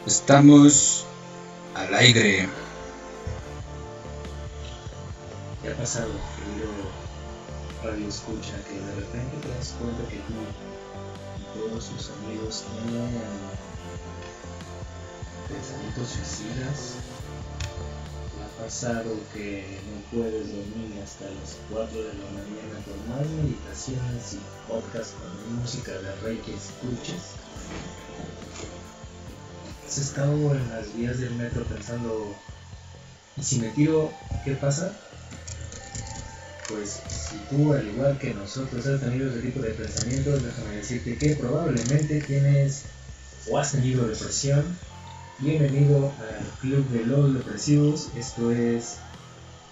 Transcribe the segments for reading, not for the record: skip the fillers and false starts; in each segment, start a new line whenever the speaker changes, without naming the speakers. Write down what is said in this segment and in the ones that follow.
Estamos al aire.
¿Qué ha pasado, querido radio escucha? Que de repente te das cuenta que tú y todos tus amigos tienen pensamientos suicidas. ¿Te ha pasado que no puedes dormir hasta las 4 de la mañana por más meditaciones y podcasts con música de rey que escuches? ¿Has estado en las vías del metro pensando, ¿y si me tiro, qué pasa? Pues si tú, al igual que nosotros, has tenido ese tipo de pensamientos, déjame decirte que probablemente tienes o has tenido depresión. Bienvenido al Club de los Depresivos. Esto es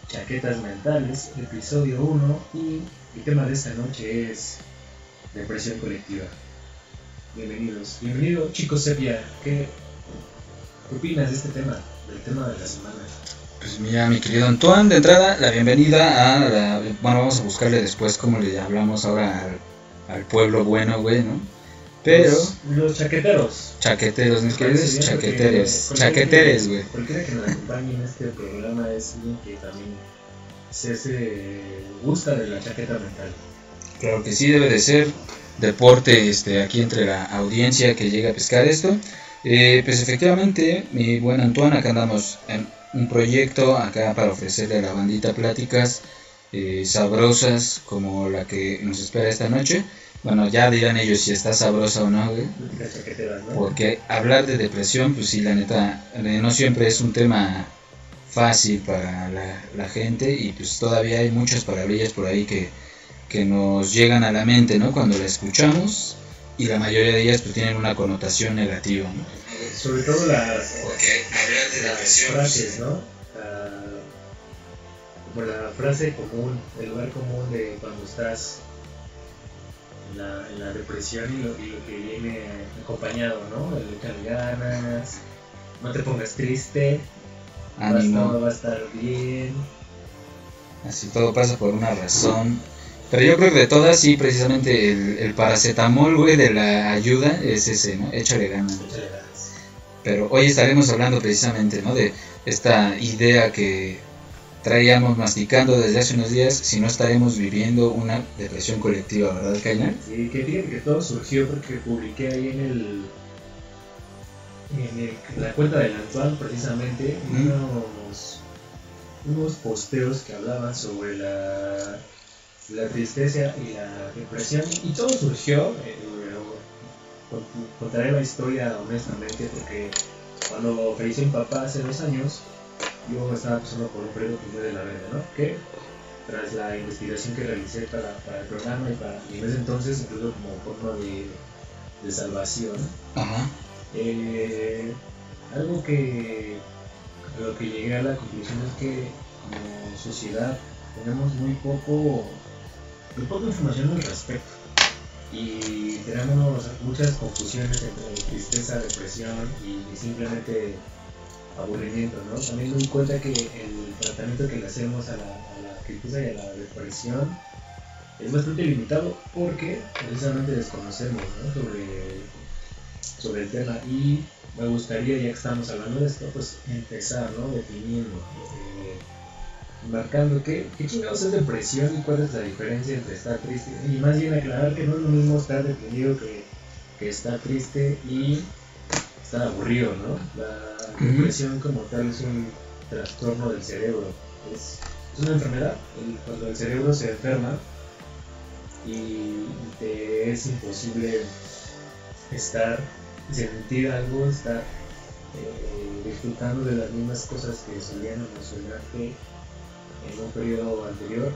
Chaquetas Mentales, episodio 1, y el tema de esta noche es depresión colectiva. Bienvenidos. Bienvenido, Chico Sepia. ¿Qué opinas de este tema? Del tema de la semana.
Pues mira, mi querido Antoine, de entrada, la bienvenida a la... Bueno, vamos a buscarle después cómo le hablamos ahora al pueblo bueno, güey, ¿no? Pero...
Los chaqueteros.
Chaqueteros, mis queridos chaqueteres. Chaqueteres, güey.
Cualquiera que nos acompañe en este programa es alguien que también se gusta de la chaqueta mental.
Claro que sí, debe de ser deporte aquí entre la audiencia que llega a pescar esto. Pues efectivamente, mi buen Antoine, acá andamos en un proyecto acá para ofrecerle a la bandita pláticas sabrosas como la que nos espera esta noche. Bueno, ya dirán ellos si está sabrosa o no, güey.
¿No?
Porque hablar de depresión, pues sí, la neta, no siempre es un tema fácil para la gente, y pues todavía hay muchas palabillas por ahí que nos llegan a la mente, ¿no? Cuando la escuchamos, y la mayoría de ellas pues tienen una connotación negativa, ¿no?
Sobre todo las frases, ¿no? Como la frase común, el lugar común de cuando estás en la depresión y lo que viene acompañado, ¿no? El echarle ganas, no te pongas triste,
ánimo,
todo va a estar bien.
Así todo pasa por una razón. Pero yo creo que de todas, sí, precisamente el paracetamol, güey, de la ayuda es ese, ¿no? Échale ganas. Pero hoy estaremos hablando precisamente, ¿no? De esta idea que traíamos masticando desde hace unos días, si no estaremos viviendo una depresión colectiva, ¿verdad, Kainan?
Sí, que fíjate que todo surgió porque publiqué ahí en la cuenta del Antoine, precisamente, unos posteos que hablaban sobre la tristeza y la depresión, y todo surgió, contaré la historia honestamente, porque cuando falleció mi papá hace 2 años, yo estaba pasando por un periodo primero de la vida, ¿no? Que tras la investigación que realicé para el programa y en ese entonces, incluso como forma de salvación,
ajá,
algo que a lo que llegué a la conclusión es que como sociedad tenemos muy poca información al respecto, y tenemos muchas confusiones entre tristeza, depresión y simplemente aburrimiento, ¿no? También me di cuenta que el tratamiento que le hacemos a la tristeza y a la depresión es bastante limitado porque precisamente desconocemos, ¿no? sobre el tema, y me gustaría, ya que estamos hablando de esto, pues empezar, ¿no? Definiendo, marcando qué chingados es depresión y cuál es la diferencia entre estar triste, y más bien aclarar que no es lo mismo estar deprimido que estar triste y estar aburrido, ¿no? La depresión como tal es un trastorno del cerebro, es una enfermedad, cuando el cerebro se enferma y te es imposible sentir algo, estar disfrutando de las mismas cosas que solían emocionarte en un periodo anterior.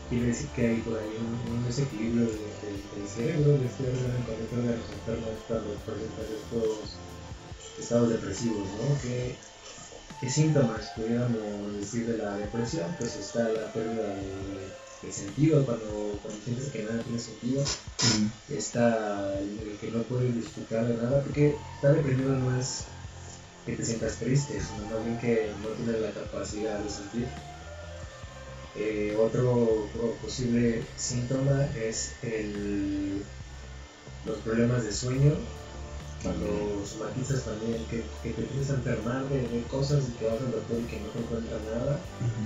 Quiere decir que hay por ahí un desequilibrio del cerebro, de este órgano que nos enferma cuando presentan estos estados depresivos, ¿no? ¿Qué síntomas pudiéramos decir de la depresión? Pues está la pérdida de sentido, cuando sientes que nada tiene sentido. Está el que no puedes disfrutar de nada, porque estar deprimido no es que te sientas triste, sino más bien que no tienes la capacidad de sentir. Otro posible síntoma es los problemas de sueño, cuando somatizas también que te empiezas a enfermar de cosas y que vas al doctor y que no te encuentran nada.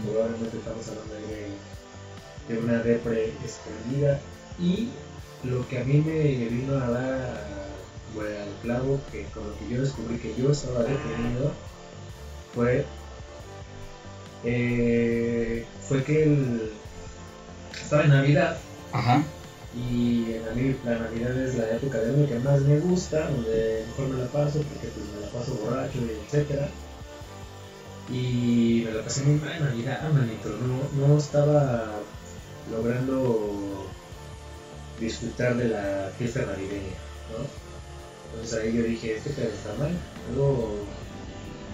Probablemente estamos hablando de una depre escondida. Y lo que a mí me vino a dar al clavo, que con lo que yo descubrí que yo estaba deprimido, fue que estaba en Navidad.
Ajá.
Y la Navidad es la época del año que más me gusta, donde mejor me la paso, porque pues me la paso borracho, etc. Y me la pasé muy mal en Navidad, manito. No estaba logrando disfrutar de la fiesta navideña, ¿no? Entonces ahí yo dije, este pedo está mal, algo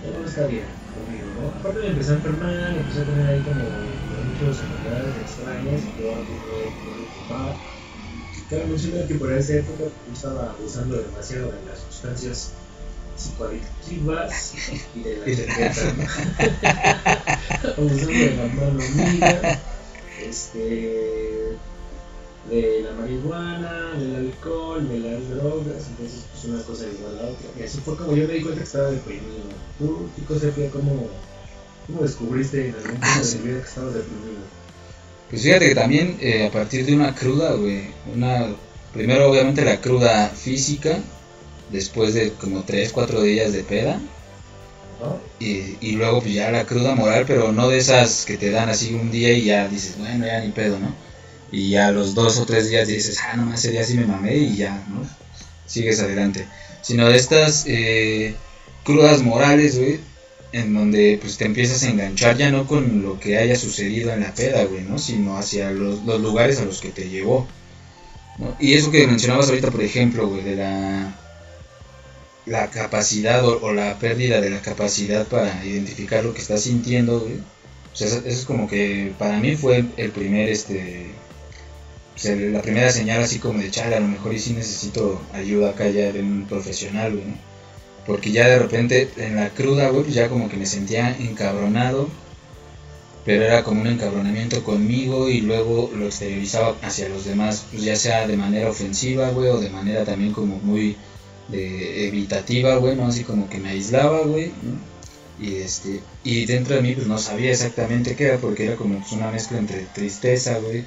no está bien conmigo, ¿no? Aparte me empecé a enfermar, empecé a tener ahí como muchas enfermedades extrañas y yo me preocupaba. Cabe mencionar que por esa época yo estaba abusando demasiado de las sustancias psicoadictivas y de la chaqueta, ¿no? Abusando de la mano amiga, de la marihuana, del alcohol, de las drogas, entonces pues una cosa igual a la otra. Y así fue como yo me di cuenta que estaba deprimido. ¿Tú, Chico Sepia, cómo descubriste en algún punto de tu vida que estabas deprimido?
Pues fíjate que también a partir de una cruda, güey, primero obviamente la cruda física, después de como 3-4 días de peda, y luego pues ya la cruda moral, pero no de esas que te dan así un día y ya dices, bueno, ya ni pedo, ¿no? Y ya los 2 o 3 días dices, nomás ese día sí me mamé y ya, ¿no? Sigues adelante. Sino de estas crudas morales, güey, en donde pues te empiezas a enganchar ya no con lo que haya sucedido en la peda, güey, ¿no? Sino hacia los lugares a los que te llevó, ¿no? Y eso que mencionabas ahorita, por ejemplo, güey, de la capacidad o la pérdida de la capacidad para identificar lo que estás sintiendo, güey. O sea, eso es como que para mí fue el primer, la primera señal así como de chale, a lo mejor y sí necesito ayuda acá ya de un profesional, güey, ¿no? Porque ya de repente en la cruda, güey, pues ya como que me sentía encabronado, pero era como un encabronamiento conmigo y luego lo exteriorizaba hacia los demás, pues ya sea de manera ofensiva, güey, o de manera también como muy evitativa, güey, ¿no? Así como que me aislaba, güey, ¿no? Y dentro de mí pues no sabía exactamente qué era, porque era como pues una mezcla entre tristeza, güey,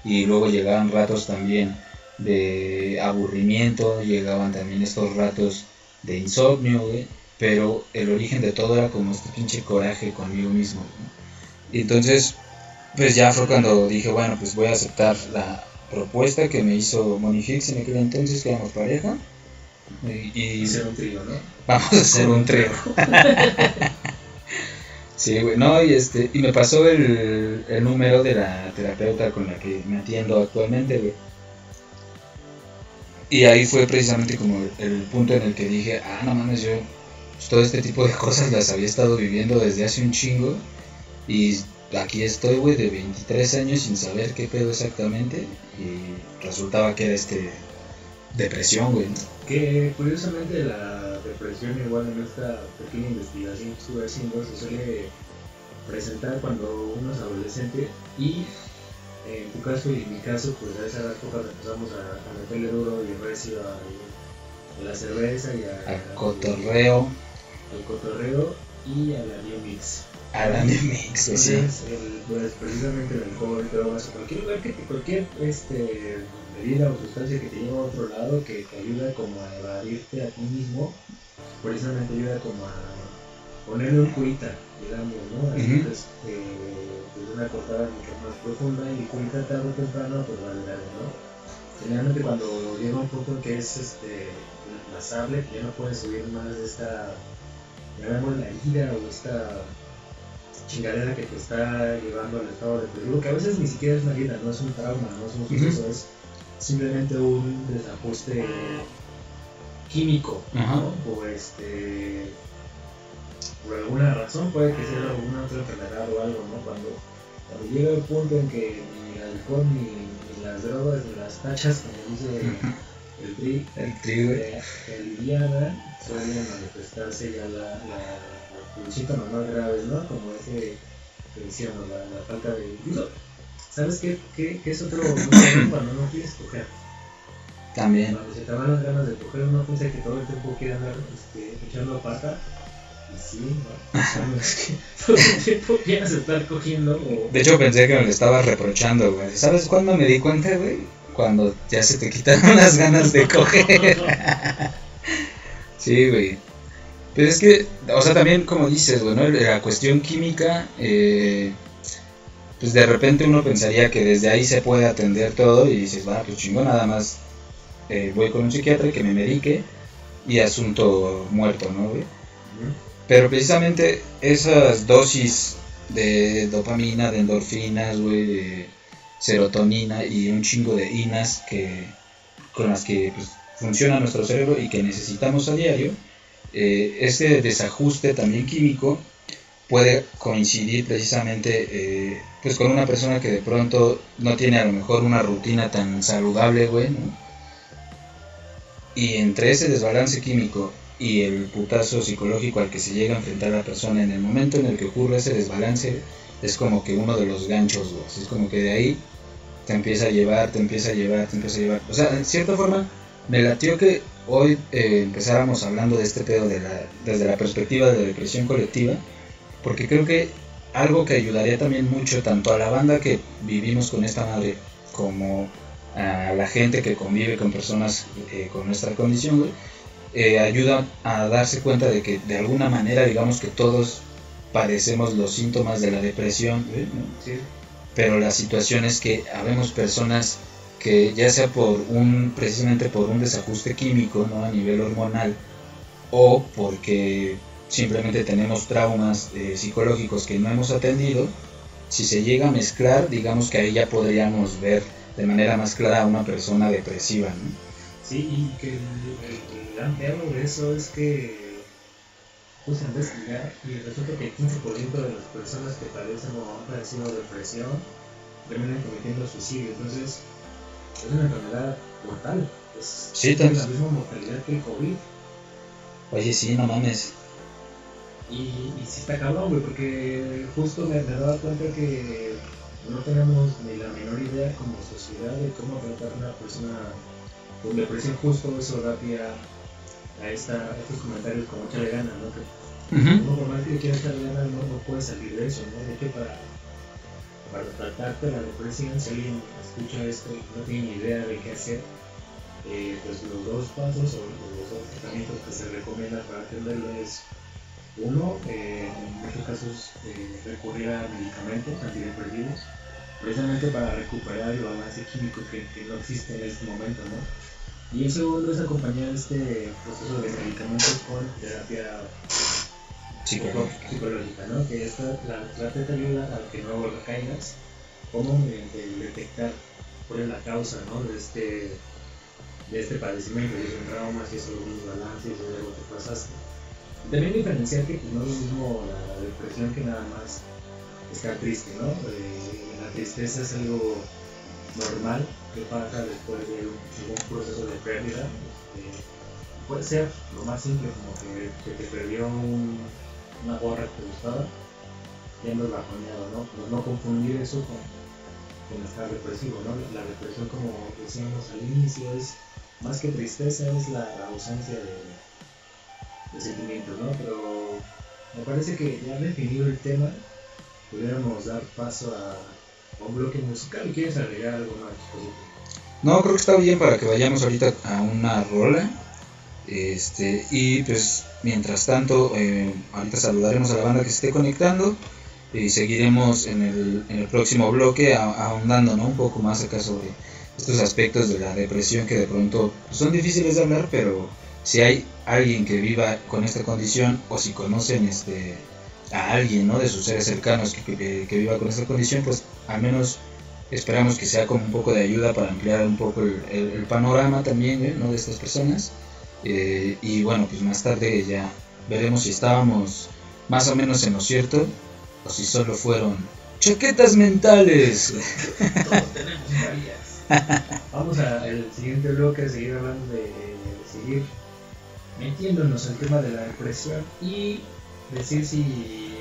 y luego llegaban ratos también de aburrimiento, llegaban también estos ratos de insomnio, güey, pero el origen de todo era como este pinche coraje conmigo mismo, ¿no? Y entonces, pues ya fue cuando dije, bueno, pues voy a aceptar la propuesta que me hizo Moni Hicks en aquel entonces, que éramos pareja, y
hacer un trío, ¿no?
Vamos a hacer un trío. Sí, güey, no, y me pasó el número de la terapeuta con la que me atiendo actualmente, güey. Y ahí fue precisamente como el punto en el que dije, no mames, yo pues, todo este tipo de cosas las había estado viviendo desde hace un chingo. Y aquí estoy, güey, de 23 años sin saber qué pedo exactamente. Y resultaba que era depresión, güey, ¿no?
Que curiosamente la depresión, igual en esta pequeña investigación que estuve haciendo, se suele presentar cuando uno es adolescente y en tu caso y en mi caso, pues a esa época empezamos a meterle duro y recio a la cerveza y
al cotorreo.
Al cotorreo y a la New Mix.
A la New Mix, sí.
Pues precisamente el alcohol, drogas, cualquier lugar cualquier bebida o sustancia que te lleva a otro lado, que te ayuda como a evadirte a ti mismo, precisamente ayuda como a ponerle un curita, digamos, ¿no? Así pues, una cortada mucho más profunda y curita tarde o temprano, pues vale, ¿no? Generalmente cuando llega un punto que es pasable, que ya no puedes subir más de esta, digamos, la ira o esta chingadera que te está llevando al estado depresivo, que a veces ni siquiera es una herida, no es un trauma, no es un suceso, es simplemente un desajuste químico, ¿no? O por alguna razón, puede que sea alguna otra enfermedad o algo, ¿no? Cuando llega el punto en que ni el alcohol, ni las drogas, ni las tachas, como dice el Liliana, suelen manifestarse ya los síntomas más graves, ¿no? Como ese que decíamos, la falta de... ¿Sabes qué es otro problema cuando no quieres coger?
También.
Cuando se te van las ganas de coger, uno piensa que todo el tiempo quiere andar echando pata. Y sí, ¿no? O sea, no es que todo el tiempo quieras estar cogiendo.
De hecho, pensé que me lo estabas reprochando, güey. ¿Sabes cuándo me di cuenta, güey? Cuando ya se te quitaron las ganas de coger. Sí, güey. Pero es que, o sea, también como dices, güey, ¿no? La cuestión química, pues de repente uno pensaría que desde ahí se puede atender todo y dices, va, pues chingón, nada más voy con un psiquiatra que me medique y asunto muerto, ¿no, güey? Pero precisamente esas dosis de dopamina, de endorfinas, güey, de serotonina y un chingo de inas con las que pues, funciona nuestro cerebro y que necesitamos a diario, este desajuste también químico puede coincidir precisamente pues con una persona que de pronto no tiene a lo mejor una rutina tan saludable, güey, ¿no? Y entre ese desbalance químico y el putazo psicológico al que se llega a enfrentar la persona en el momento en el que ocurre ese desbalance, es como que uno de los ganchos, güey. Es como que de ahí te empieza a llevar. O sea, en cierta forma, me latió que hoy empezáramos hablando de este pedo desde la perspectiva de depresión colectiva, porque creo que algo que ayudaría también mucho tanto a la banda que vivimos con esta madre como a la gente que convive con personas con nuestra condición, güey, ayuda a darse cuenta de que de alguna manera, digamos que todos padecemos los síntomas de la depresión, güey, ¿no?
Sí.
Pero la situación es que habemos personas que ya sea precisamente por un desajuste químico, ¿no? A nivel hormonal, o porque simplemente tenemos traumas psicológicos que no hemos atendido, si se llega a mezclar, digamos que ahí ya podríamos ver de manera más clara a una persona depresiva, ¿no?
Sí, y que el gran tema de eso es que puse a investigar y resulta que el 15% de las personas que padecen o han padecido depresión terminan cometiendo suicidio. Entonces, es una enfermedad mortal. Tiene la misma mortalidad que el COVID.
Oye, sí, no mames.
Y sí está cabrón, güey, porque justo me daba cuenta que no tenemos ni la menor idea como sociedad de cómo tratar a una persona con depresión. Justo eso da pie a estos comentarios como échale ganas, ¿no? Que uno por más que quiera echarle ganas no puede salir de eso, ¿no? De hecho, para tratarte la depresión, si alguien escucha esto y no tiene ni idea de qué hacer, pues los dos pasos o los dos tratamientos que se recomiendan para atenderlo es uno, en muchos casos recurrir a medicamentos antidepresivos precisamente para recuperar el balance químico que no existe en este momento, ¿no? Y el segundo es acompañar este proceso de medicamentos con terapia psicológica, ¿no? Que la terapia te ayuda a que no recaigas, como mediante detectar cuál es la causa, ¿no? de este padecimiento, si es un trauma, si es algún desbalance, si es algo que pasaste. También diferenciar que pues, no es lo mismo la depresión que nada más estar triste, ¿no? La tristeza es algo normal que pasa después de un proceso de pérdida. Puede ser lo más simple, como que te perdió una gorra que te gustaba y andas bajoneado, ¿no? Pero no confundir eso con estar depresivo, ¿no? La depresión, como decíamos al inicio, es más que tristeza, es la ausencia de sentimientos, ¿no? Pero me parece que ya definido el tema, pudiéramos dar paso a un bloque musical. ¿Quieres agregar algo más?
No, creo que está bien para que vayamos ahorita a una rola. Y pues mientras tanto, ahorita saludaremos a la banda que se esté conectando y seguiremos en el próximo bloque ahondando, ¿no? Un poco más acá sobre estos aspectos de la depresión que de pronto pues, son difíciles de hablar, pero si hay alguien que viva con esta condición o si conocen a alguien, ¿no? De sus seres cercanos que viva con esta condición, pues al menos esperamos que sea como un poco de ayuda para ampliar un poco el panorama también, ¿no? De estas personas. Y bueno, pues más tarde ya veremos si estábamos más o menos en lo cierto o si solo fueron chaquetas mentales.
Todos tenemos varias. Vamos al siguiente bloque a seguir hablando seguir metiéndonos al tema de la depresión y decir si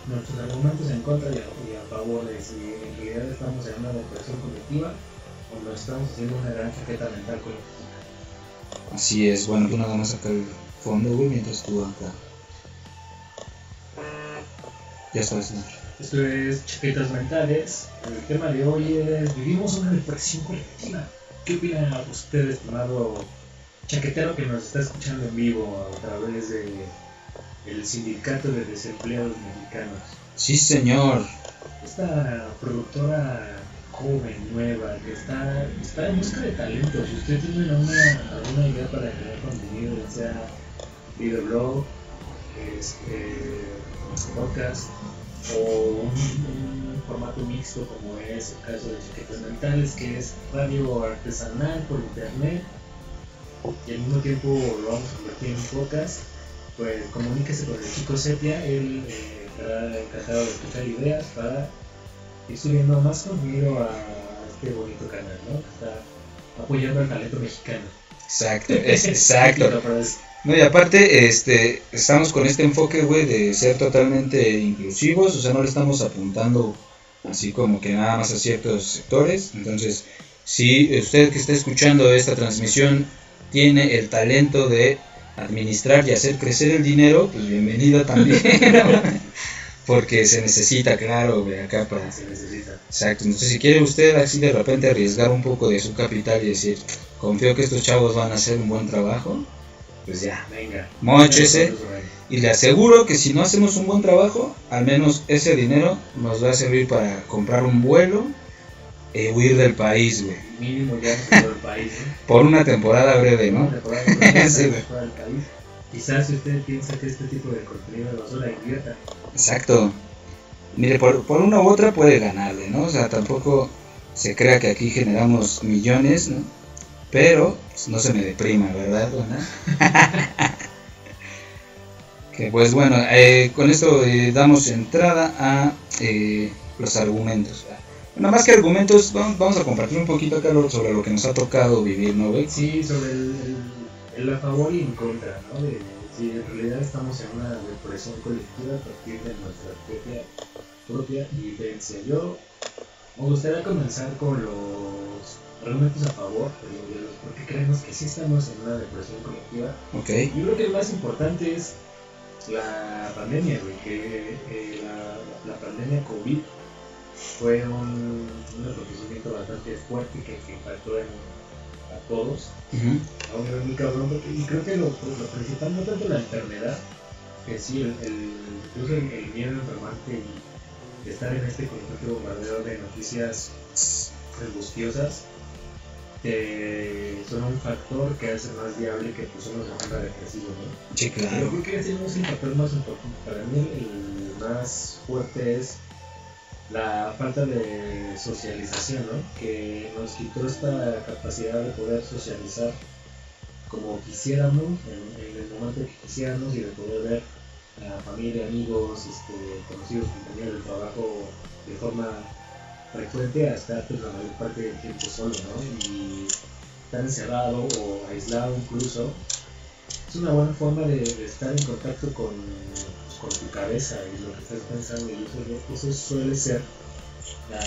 nuestros argumentos en contra y a favor de si en realidad estamos en una depresión colectiva o nos estamos haciendo una gran chaqueta mental con esto.
Así es, bueno, tú nada más acá el fondo, güey, mientras tú acá. Ya sabes, ¿no?
Esto es Chaquetas Mentales. El tema de hoy es: vivimos una depresión colectiva. ¿Qué opina usted, estimado chaquetero que nos está escuchando en vivo a través de el Sindicato de Desempleados Mexicanos?
Sí, señor.
Esta productora joven, nueva, que está en busca de talento. Si usted tiene alguna idea para crear contenido, ya sea videoblog, podcast o un formato mixto como es el caso de Chaquetas Mentales, que es radio artesanal por internet y al mismo tiempo lo vamos a convertir en un podcast, pues comuníquese con el Chico Sepia. Él estará encantado de escuchar ideas para ir subiendo más contenido a este bonito canal, ¿no? Que está apoyando al talento mexicano.
Exacto, exacto. No, y aparte, estamos con este enfoque, güey, de ser totalmente inclusivos, o sea, no le estamos apuntando así como que nada más a ciertos sectores. Entonces, si usted que está escuchando esta transmisión tiene el talento de administrar y hacer crecer el dinero, pues bienvenido también, ¿no? Porque se necesita, claro, güey, acá para...
Se necesita.
Exacto, entonces si quiere usted así de repente arriesgar un poco de su capital y decir, confío que estos chavos van a hacer un buen trabajo, pues ya,
venga,
móchese, y le aseguro que si no hacemos un buen trabajo, al menos ese dinero nos va a servir para comprar un vuelo e huir del país, güey.
Mínimo ya por el país, ¿no?
Por una temporada breve, ¿no?
Sí, fuera del país. Quizás si usted piensa que este tipo de contenido es basura, invierta.
Exacto. Mire, por una u otra puede ganarle, ¿no? O sea, tampoco se crea que aquí generamos millones, ¿no? Pero pues, no se me deprima, ¿verdad, ¿no? Que pues bueno, con esto damos entrada a los argumentos. Nada más que argumentos, vamos a compartir un poquito acá sobre lo que nos ha tocado vivir, ¿no, güey?
Sí, sobre el a favor y en contra, ¿no? De si en realidad estamos en una depresión colectiva a partir de nuestra propia vivencia. Yo me gustaría comenzar con los argumentos a favor, porque creemos que sí estamos en una depresión colectiva.
Okay.
Yo creo que el más importante es la pandemia, güey, que la pandemia COVID fue un acontecimiento bastante fuerte que impactó a todos, a un nivel muy cabrón, y creo que lo principal no tanto la enfermedad, que sí, incluso el miedo a enfermarte y estar en este constante bombardeo de noticias angustiosas, son un factor que hace más viable que pues uno se ponga depresivo, ¿no?
Sí, claro.
Yo creo que ese no es el factor más importante. Para mí el más fuerte es la falta de socialización, ¿no? Que nos quitó esta capacidad de poder socializar como quisiéramos, en el momento que quisiéramos, y de poder ver a familia, amigos, conocidos, compañeros de trabajo de forma frecuente a estar pues, la mayor parte del tiempo solo, ¿no? Y estar encerrado o aislado incluso es una buena forma de estar en contacto con tu cabeza y lo que estás pensando, y eso suele ser la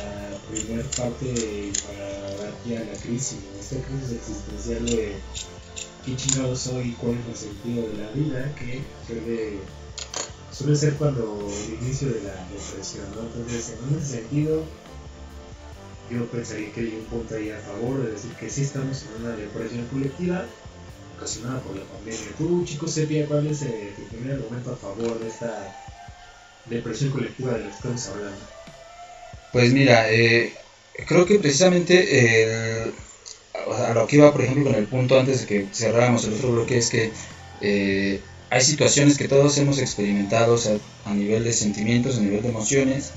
primera parte para dar pie a la crisis, ¿no? Esta crisis existencial de qué chingado soy y cuál es el sentido de la vida, que suele ser cuando el inicio de la depresión, ¿no? Entonces, en ese sentido, yo pensaría que hay un punto ahí a favor de decir que sí estamos en una depresión colectiva ocasionada por la pandemia. Tú, Chico Sepia, ¿cuál es tu primer argumento a favor de esta depresión colectiva de la que estamos hablando?
Pues mira, creo que precisamente a lo que iba, por ejemplo, con el punto antes de que cerráramos el otro bloque, es que hay situaciones que todos hemos experimentado, o sea, a nivel de sentimientos, a nivel de emociones,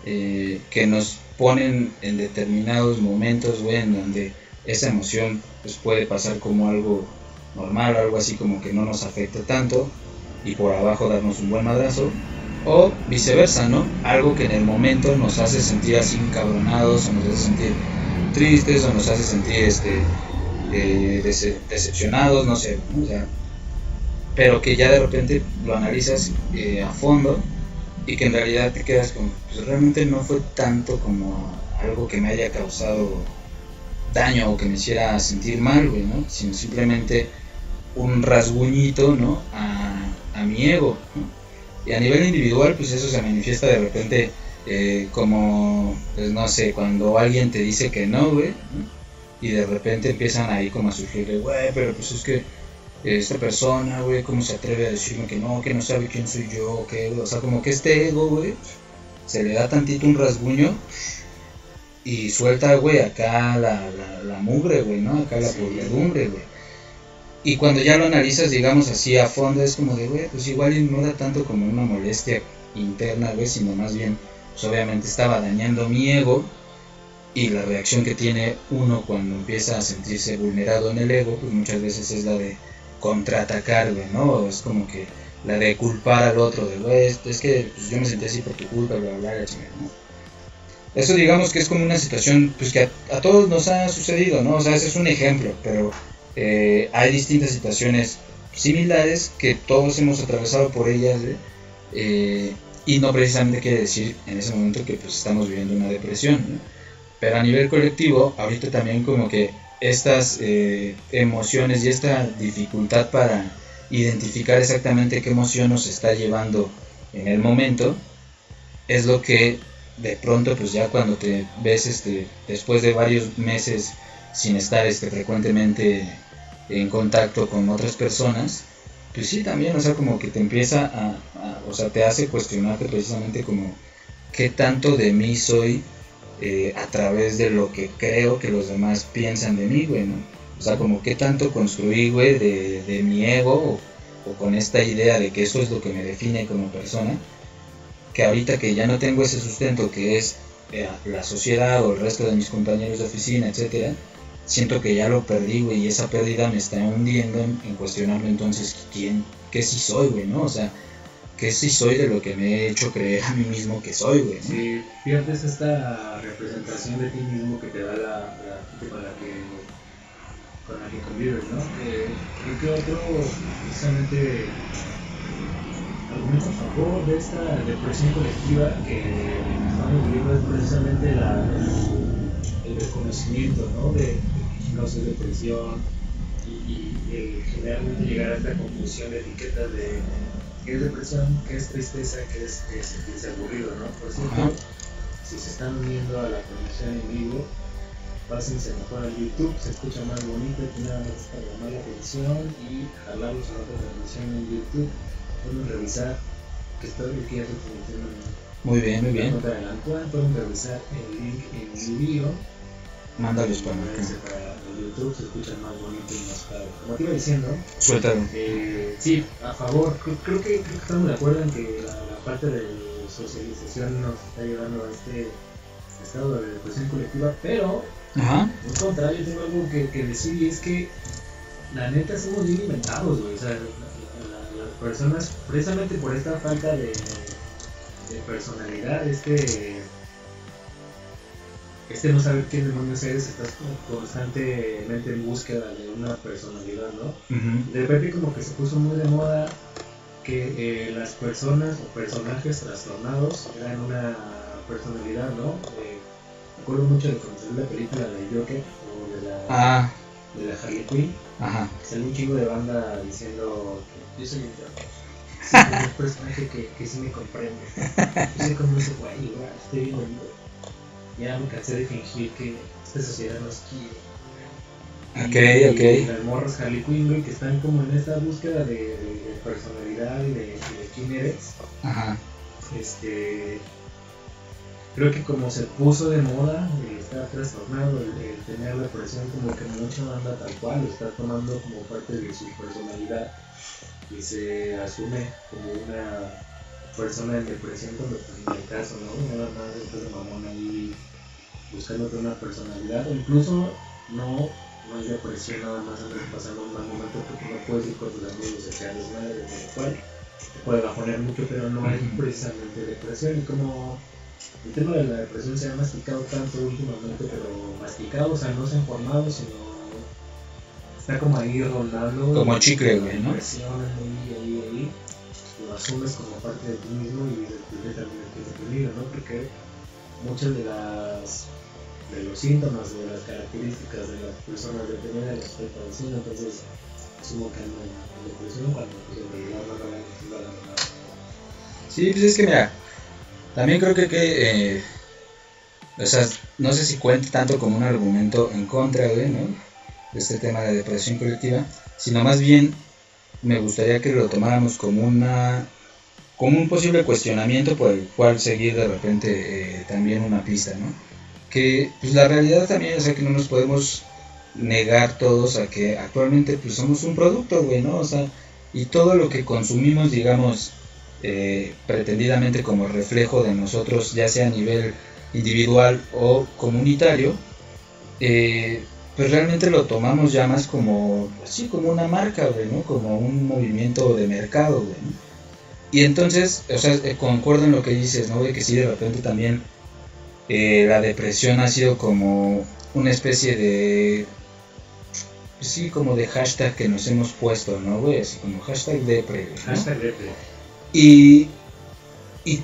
que nos ponen en determinados momentos, güey, en donde esa emoción pues, puede pasar como algo normal, algo así como que no nos afecta tanto, y por abajo darnos un buen madrazo, o viceversa, ¿no? Algo que en el momento nos hace sentir así encabronados, o nos hace sentir tristes, o nos hace sentir decepcionados, no sé, ¿no? O sea, pero que ya de repente lo analizas a fondo, y que en realidad te quedas con, pues realmente no fue tanto como algo que me haya causado daño o que me hiciera sentir mal, güey, ¿no? Sino simplemente un rasguñito, ¿no? A mi ego, ¿no? Y a nivel individual, pues eso se manifiesta de repente como, pues no sé, cuando alguien te dice que no, güey, ¿no? Y de repente empiezan ahí como a surgirle, güey, pero pues es que esta persona, güey, ¿cómo se atreve a decirme que no sabe quién soy yo, qué, o sea, como que este ego, güey, se le da tantito un rasguño y suelta, güey, acá la mugre, güey, ¿no? Acá la podredumbre, güey. Y cuando ya lo analizas, digamos así a fondo, es como de, güey, pues igual no era tanto como una molestia interna, güey, sino más bien, pues obviamente estaba dañando mi ego. Y la reacción que tiene uno cuando empieza a sentirse vulnerado en el ego, pues muchas veces es la de contraatacar, güey, ¿no? Es como que la de culpar al otro, de, güey, es que pues, yo me sentí así por tu culpa, bla, bla, bla, chingada, ¿no? Eso digamos que es como una situación, pues que a todos nos ha sucedido, ¿no? O sea, ese es un ejemplo, pero hay distintas situaciones similares que todos hemos atravesado por ellas, y no precisamente quiere decir en ese momento que pues estamos viviendo una depresión, ¿no? Pero a nivel colectivo, ahorita también como que estas emociones y esta dificultad para identificar exactamente qué emoción nos está llevando en el momento, es lo que de pronto pues ya cuando te ves después de varios meses sin estar frecuentemente en contacto con otras personas, pues sí también, o sea, como que te empieza o sea, te hace cuestionarte precisamente como qué tanto de mí soy a través de lo que creo que los demás piensan de mí, güey, ¿no? O sea, como qué tanto construí, güey, de mi ego o con esta idea de que eso es lo que me define como persona, que ahorita que ya no tengo ese sustento que es la sociedad o el resto de mis compañeros de oficina, etcétera, siento que ya lo perdí, güey, y esa pérdida me está hundiendo en cuestionarme entonces qué sí soy, güey, ¿no? O sea, que sí soy de lo que me he hecho creer a mí mismo que soy, güey, ¿no?
Si pierdes esta representación de ti mismo que te da la gente con la que convives, ¿no? Creo que otro, precisamente, argumento a favor de esta depresión colectiva que estamos viviendo es precisamente el reconocimiento, ¿no? De que no soy depresión y el generalmente llegar a esta conclusión de etiquetas de qué es depresión, qué es tristeza, qué es sentirse aburrido, ¿no? Por cierto, si se están uniendo a la transmisión en vivo, pásense mejor al YouTube, se escucha más bonito, tiene nada más para llamar la atención y jalarlos a la otra transmisión en YouTube. Pueden revisar que está el que ya se transmitiendo
muy bien, muy bien.
Pueden revisar el link en el video.
Mándalos para
el YouTube, se escucha más bonito y más claro. Como te iba diciendo,
suéltalo.
Sí, a favor. Creo que estamos de acuerdo en que la parte de socialización nos está llevando a este estado de depresión colectiva, pero en contra, yo tengo algo que decir, y es que la neta somos bien inventados, güey. O sea, las personas, precisamente por esta falta de personalidad, no saber quién demonios eres, estás constantemente en búsqueda de una personalidad, ¿no? De repente como que se puso muy de moda que las personas o personajes trastornados eran una personalidad, ¿no? Me acuerdo mucho de conocer la película de Joker o de la Harley Quinn. Sale un chingo de banda diciendo que yo soy un personaje que sí me comprende. Yo sé cómo ese güey, estoy bien bonito. Ya me cansé de fingir que esta sociedad nos quiere.
Ok.
Y las morras Harley Quinn, güey, que están como en esta búsqueda de personalidad y de quién eres. Creo que como se puso de moda estar trastornado, el tener depresión, como que mucha banda tal cual lo está tomando como parte de su personalidad y se asume como una persona en depresión, cuando en el caso, ¿no? Nada más después de mamón ahí buscándote una personalidad, o incluso no es depresión, nada más andas pasando un mal momento porque no puedes ir con tus amigos a echarles madre, de lo cual te puede bajonear mucho, pero no es precisamente depresión. Y como el tema de la depresión se ha masticado tanto últimamente, pero masticado, o sea, no se ha informado, sino está como ahí rondando.
Como chicle, güey, ¿no?
Depresión ahí, lo asumes como parte de ti mismo y después también que te deprimido, ¿no? Porque muchas de las de los síntomas o de las características de las personas dependiendo de lo que estoy padeciendo. Entonces asumo que ando en depresión cuando pues en realidad no me la nada.
Sí, pues es que mira, también creo que o sea, no sé si cuenta tanto como un argumento en contra, güey, ¿no? De este tema de depresión colectiva, sino más bien me gustaría que lo tomáramos como un posible cuestionamiento por el cual seguir de repente también una pista, ¿no? Que pues la realidad también, o sea, que no nos podemos negar todos a que actualmente pues somos un producto, güey, ¿no? O sea, y todo lo que consumimos, digamos, pretendidamente como reflejo de nosotros, ya sea a nivel individual o comunitario, pues realmente lo tomamos ya más como, sí, como una marca, güey, ¿no? Como un movimiento de mercado, güey, ¿no? Y entonces, o sea, concuerdo en lo que dices, ¿no? De que sí, de repente también la depresión ha sido como una especie de, sí, como de hashtag que nos hemos puesto, ¿no, güey? Así como hashtag depre, ¿no?
Hashtag depre.
Y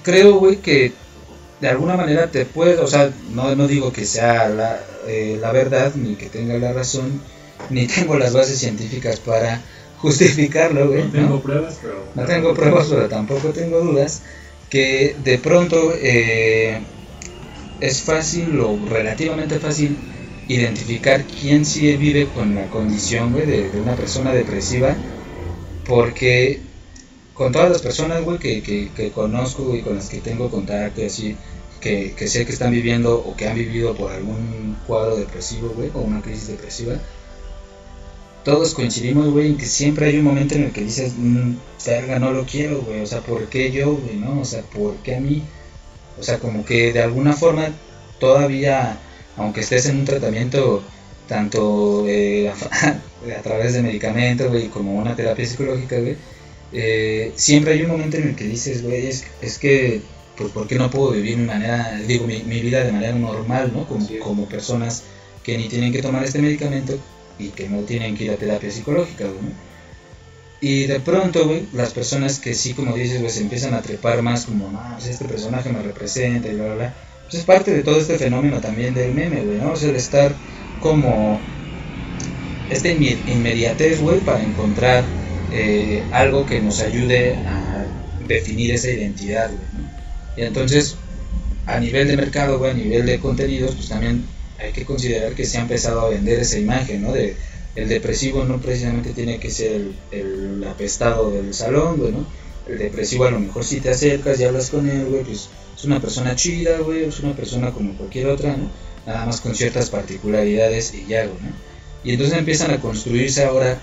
creo, güey, que de alguna manera te puedes, o sea, no digo que sea la verdad, ni que tenga la razón, ni tengo las bases científicas para justificarlo, güey.
No tengo pruebas, pero...
No tengo pruebas, pero tampoco tengo dudas, que de pronto es fácil o relativamente fácil identificar quién sí vive con la condición, güey, de una persona depresiva, porque con todas las personas, güey, que conozco y con las que tengo contacto y así, que sé que están viviendo o que han vivido por algún cuadro depresivo, güey, o una crisis depresiva, todos coincidimos, güey, en que siempre hay un momento en el que dices, verga, no lo quiero, güey, o sea, ¿por qué yo, güey, no? O sea, ¿por qué a mí? O sea, como que de alguna forma todavía, aunque estés en un tratamiento tanto a través de medicamentos, güey, como una terapia psicológica, güey, siempre hay un momento en el que dices, güey, es que, pues, ¿por qué no puedo vivir mi vida de manera normal, ¿no? Como personas que ni tienen que tomar este medicamento y que no tienen que ir a terapia psicológica, güey, ¿no? Y de pronto, güey, las personas que sí, como dices, güey, se empiezan a trepar más como, pues este personaje me representa y bla, bla, bla, pues es parte de todo este fenómeno también del meme, güey, ¿no? O sea, el estar como esta inmediatez, güey, para encontrar algo que nos ayude a definir esa identidad, güey, ¿no? Y entonces, a nivel de mercado, güey, a nivel de contenidos, pues también hay que considerar que se ha empezado a vender esa imagen, ¿no? De el depresivo no precisamente tiene que ser el apestado del salón, güey, ¿no? El depresivo a lo mejor si te acercas y hablas con él, güey, pues es una persona chida, güey, es una persona como cualquier otra, ¿no? Nada más con ciertas particularidades y ya, güey, ¿no? Y entonces empiezan a construirse ahora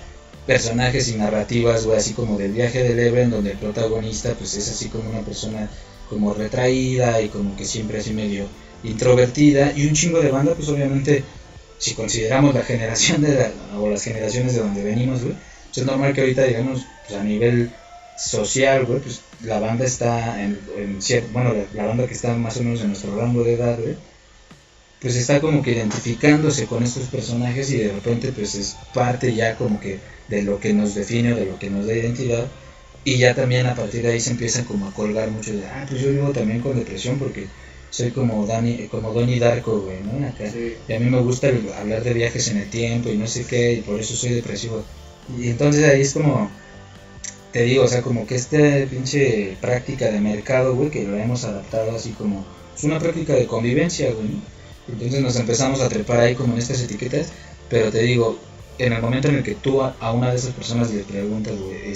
personajes y narrativas, güey, así como del viaje del héroe, en donde el protagonista, pues es así como una persona como retraída y como que siempre así medio introvertida, y un chingo de banda, pues obviamente, si consideramos la generación o las generaciones de donde venimos, güey, pues es normal que ahorita, digamos, pues a nivel social, güey, pues la banda está bueno, la banda que está más o menos en nuestro rango de edad, güey, pues está como que identificándose con estos personajes y de repente pues es parte ya como que de lo que nos define o de lo que nos da identidad, y ya también a partir de ahí se empiezan como a colgar mucho de, pues yo vivo también con depresión porque soy como Donnie Darko, güey, ¿no? Acá. Sí. Y a mí me gusta hablar de viajes en el tiempo y no sé qué, y por eso soy depresivo. Y entonces ahí es como, te digo, o sea, como que esta pinche práctica de mercado, güey, que lo hemos adaptado así como, es una práctica de convivencia, güey, ¿no? Entonces nos empezamos a trepar ahí como en estas etiquetas, pero te digo, en el momento en el que tú a una de esas personas le preguntas, güey,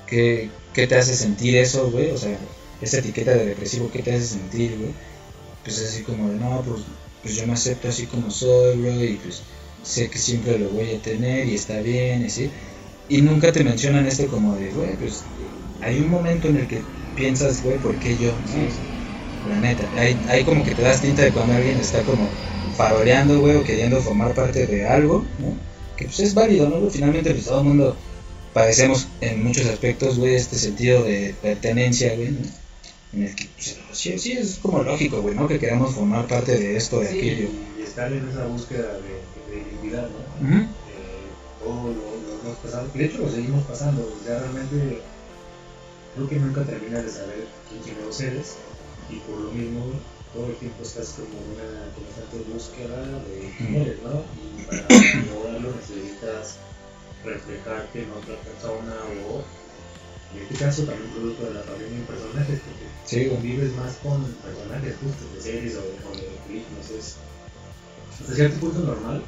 ¿qué te hace sentir eso, güey? O sea, esa etiqueta de depresivo, ¿qué te hace sentir, güey? Pues así como de, no, pues yo me acepto así como soy, güey, y pues sé que siempre lo voy a tener y está bien, y así. Y nunca te mencionan esto como de, güey, pues hay un momento en el que piensas, güey, ¿por qué yo? ¿No? La neta, hay como que te das tinta de cuando alguien está como faroleando, güey, o queriendo formar parte de algo, ¿no? Que pues es válido, ¿no? Finalmente, pues todo el mundo padecemos en muchos aspectos, güey, este sentido de pertenencia, güey, ¿no? En el que, pues, sí, es como lógico, güey, ¿no? Que queramos formar parte de esto, de aquello.
Y estar en esa búsqueda de identidad, ¿no?
Uh-huh.
Todo lo hemos pasado, de hecho lo seguimos pasando, ya realmente creo que nunca terminas de saber quién chingados eres, y por lo mismo todo el tiempo estás como en una constante búsqueda de quién eres, ¿no? Y para lograrlo necesitas reflejarte en otra persona o, en este caso, también producto de la familia de personajes, porque
Sí,
convives más con personajes justos de series o de películas. Es hasta cierto punto normal,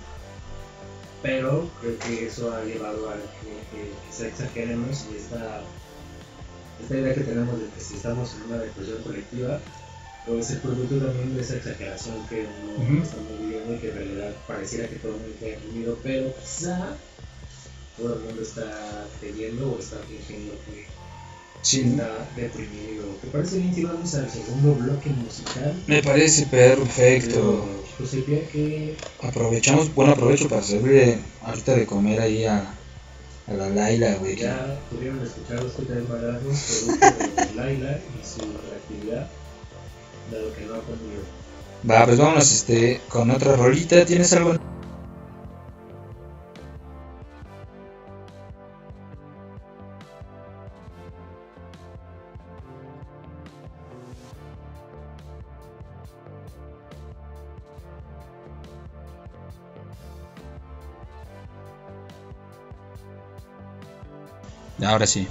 pero creo que eso ha llevado a que se exageremos y esta idea que tenemos de que si estamos en una depresión colectiva, pues el producto también de esa exageración que uno está muy viviendo y que en realidad pareciera que todo el mundo está unido, pero quizá todo el mundo está creyendo o está fingiendo que está deprimido. ¿Te parece bien si vamos al segundo bloque musical?
Me parece perfecto.
José Pía, que
Aprovechamos, buen aprovecho para servirle ahorita de comer ahí a la Laila, güey.
ya pudieron escuchar los comentarios magazos producto de Laila y su reactividad, dado que no ha comido.
Va, pues vámonos con otra rolita. ¿Tienes algo? Ahora sí.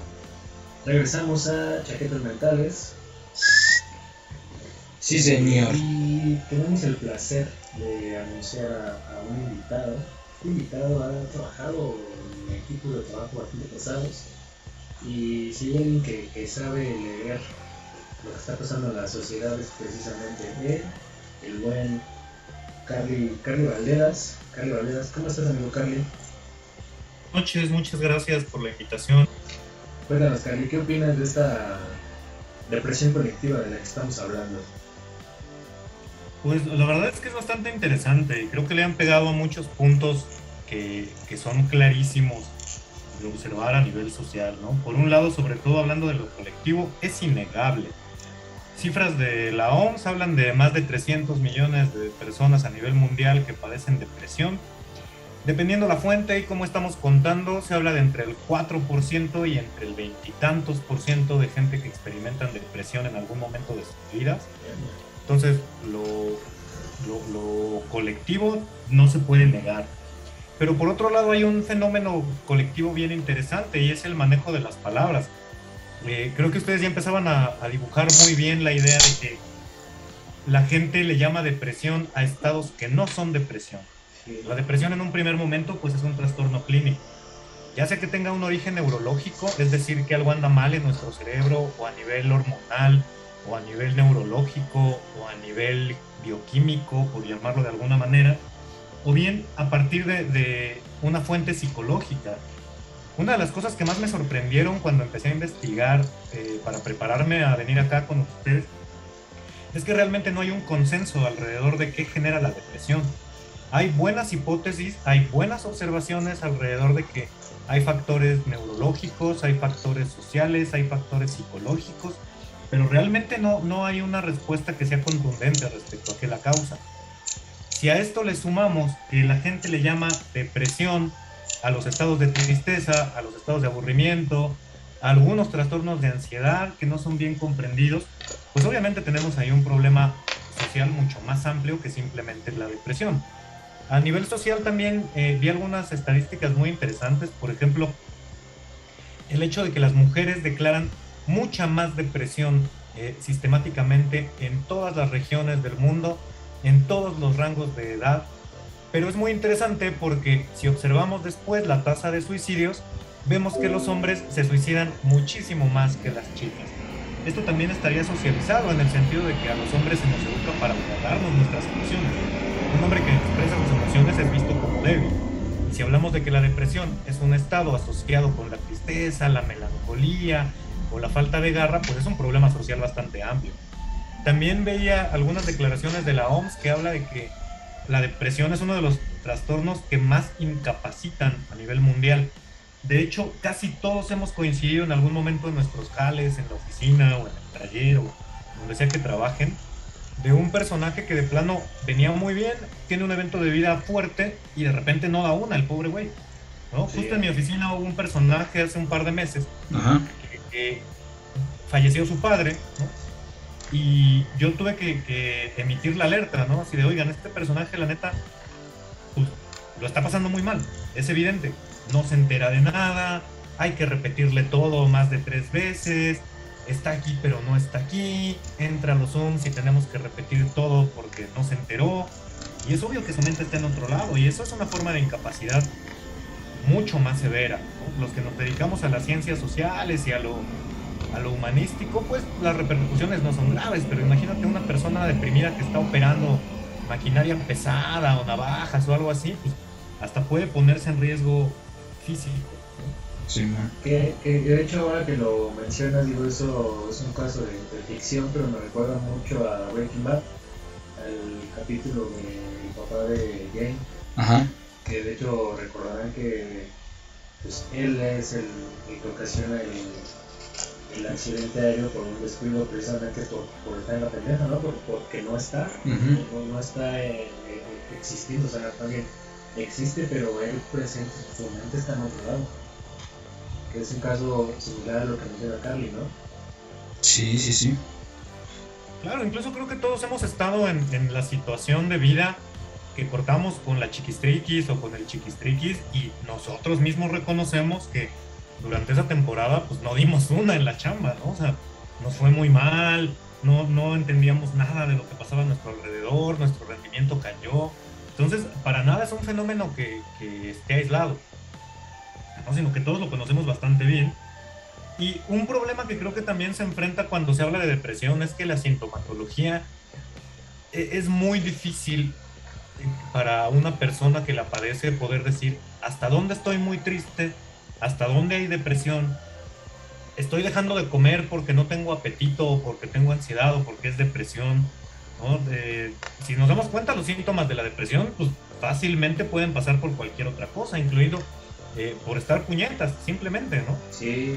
Regresamos a Chaquetas Mentales.
Sí, señor.
Y tenemos el placer de anunciar a un invitado. Este invitado ha trabajado en equipos de trabajo bastante pesados. Y si hay alguien que sabe leer lo que está pasando en la sociedad es precisamente él, el buen Carly Valderas. Carly Valderas, ¿cómo estás, amigo Carly?
Buenas noches, muchas gracias por la invitación.
Cuéntanos, Carly, ¿qué opinas de esta depresión colectiva de la que estamos hablando?
Pues la verdad es que es bastante interesante y creo que le han pegado a muchos puntos que son clarísimos de observar a nivel social, ¿no? Por un lado, sobre todo hablando de lo colectivo, es innegable. Cifras de la OMS hablan de más de 300 millones de personas a nivel mundial que padecen depresión. Dependiendo la fuente y cómo estamos contando, se habla de entre el 4% y entre el 20 y tantos % de gente que experimentan depresión en algún momento de sus vidas. Entonces, lo colectivo no se puede negar. Pero por otro lado hay un fenómeno colectivo bien interesante y es el manejo de las palabras. Creo que ustedes ya empezaban a dibujar muy bien la idea de que la gente le llama depresión a estados que no son depresión. La depresión en un primer momento pues es un trastorno clínico. Ya sea que tenga un origen neurológico, es decir, que algo anda mal en nuestro cerebro o a nivel hormonal o a nivel neurológico o a nivel bioquímico, por llamarlo de alguna manera, o bien a partir de una fuente psicológica. Una de las cosas que más me sorprendieron cuando empecé a investigar para prepararme a venir acá con ustedes es que realmente no hay un consenso alrededor de qué genera la depresión. Hay buenas hipótesis, hay buenas observaciones alrededor de que hay factores neurológicos, hay factores sociales, hay factores psicológicos, pero realmente no hay una respuesta que sea contundente respecto a qué la causa. Si a esto le sumamos que la gente le llama depresión a los estados de tristeza, a los estados de aburrimiento, a algunos trastornos de ansiedad que no son bien comprendidos, pues obviamente tenemos ahí un problema social mucho más amplio que simplemente la depresión. A nivel social también vi algunas estadísticas muy interesantes. Por ejemplo, el hecho de que las mujeres declaran mucha más depresión sistemáticamente en todas las regiones del mundo, en todos los rangos de edad. Pero es muy interesante porque si observamos después la tasa de suicidios, vemos que los hombres se suicidan muchísimo más que las chicas. Esto también estaría socializado en el sentido de que a los hombres se nos educa para guardarnos nuestras emociones. Un hombre que expresa sus emociones es visto como débil. Y si hablamos de que la depresión es un estado asociado con la tristeza, la melancolía o la falta de garra, pues es un problema social bastante amplio. También veía algunas declaraciones de la OMS que habla de que la depresión es uno de los trastornos que más incapacitan a nivel mundial. De hecho, casi todos hemos coincidido en algún momento en nuestros jales, en la oficina o en el taller o donde sea que trabajen, de un personaje que de plano venía muy bien, tiene un evento de vida fuerte y de repente no da una, el pobre güey, ¿no? Sí. Justo en mi oficina hubo un personaje hace un par de meses que falleció su padre, ¿no? Y yo tuve que emitir la alerta, ¿no? Así de, oigan, este personaje, la neta, pues, lo está pasando muy mal, es evidente. No se entera de nada, hay que repetirle todo más de 3 veces, está aquí pero no está aquí, entra a los Zooms y tenemos que repetir todo porque no se enteró. Y es obvio que su mente está en otro lado, y eso es una forma de incapacidad mucho más severa, ¿no? Los que nos dedicamos a las ciencias sociales y a lo humanístico, pues las repercusiones no son graves, pero imagínate una persona deprimida que está operando maquinaria pesada o navajas o algo así, pues hasta puede ponerse en riesgo físico, ¿no?
Sí, man.
Que de hecho ahora que lo mencionas, digo, eso es un caso de ficción, pero me recuerda mucho a Breaking Bad, al capítulo del papá de Jane,
Ajá.
que de hecho recordarán que pues él es el que ocasiona el accidente aéreo por un descuido precisamente por estar en la pendeja, ¿no? Porque no está, no está existiendo, o sea, también existe, pero él presente, su mente está en otro lado. Que es un caso similar a lo que menciona Carly, ¿no?
Sí, sí, sí.
Claro, incluso creo que todos hemos estado en la situación de vida que cortamos con la chiquistriquis o con el chiquistriquis y nosotros mismos reconocemos que durante esa temporada pues no dimos una en la chamba, ¿no? O sea, nos fue muy mal, no entendíamos nada de lo que pasaba a nuestro alrededor, nuestro rendimiento cayó. Entonces, para nada es un fenómeno que esté aislado, ¿no? Sino que todos lo conocemos bastante bien. Y un problema que creo que también se enfrenta cuando se habla de depresión es que la sintomatología es muy difícil para una persona que la padece poder decir hasta dónde estoy muy triste, hasta dónde hay depresión, estoy dejando de comer porque no tengo apetito o porque tengo ansiedad o porque es depresión, ¿no? Si nos damos cuenta, los síntomas de la depresión pues fácilmente pueden pasar por cualquier otra cosa, incluido por estar puñetas, simplemente, ¿no?
Sí.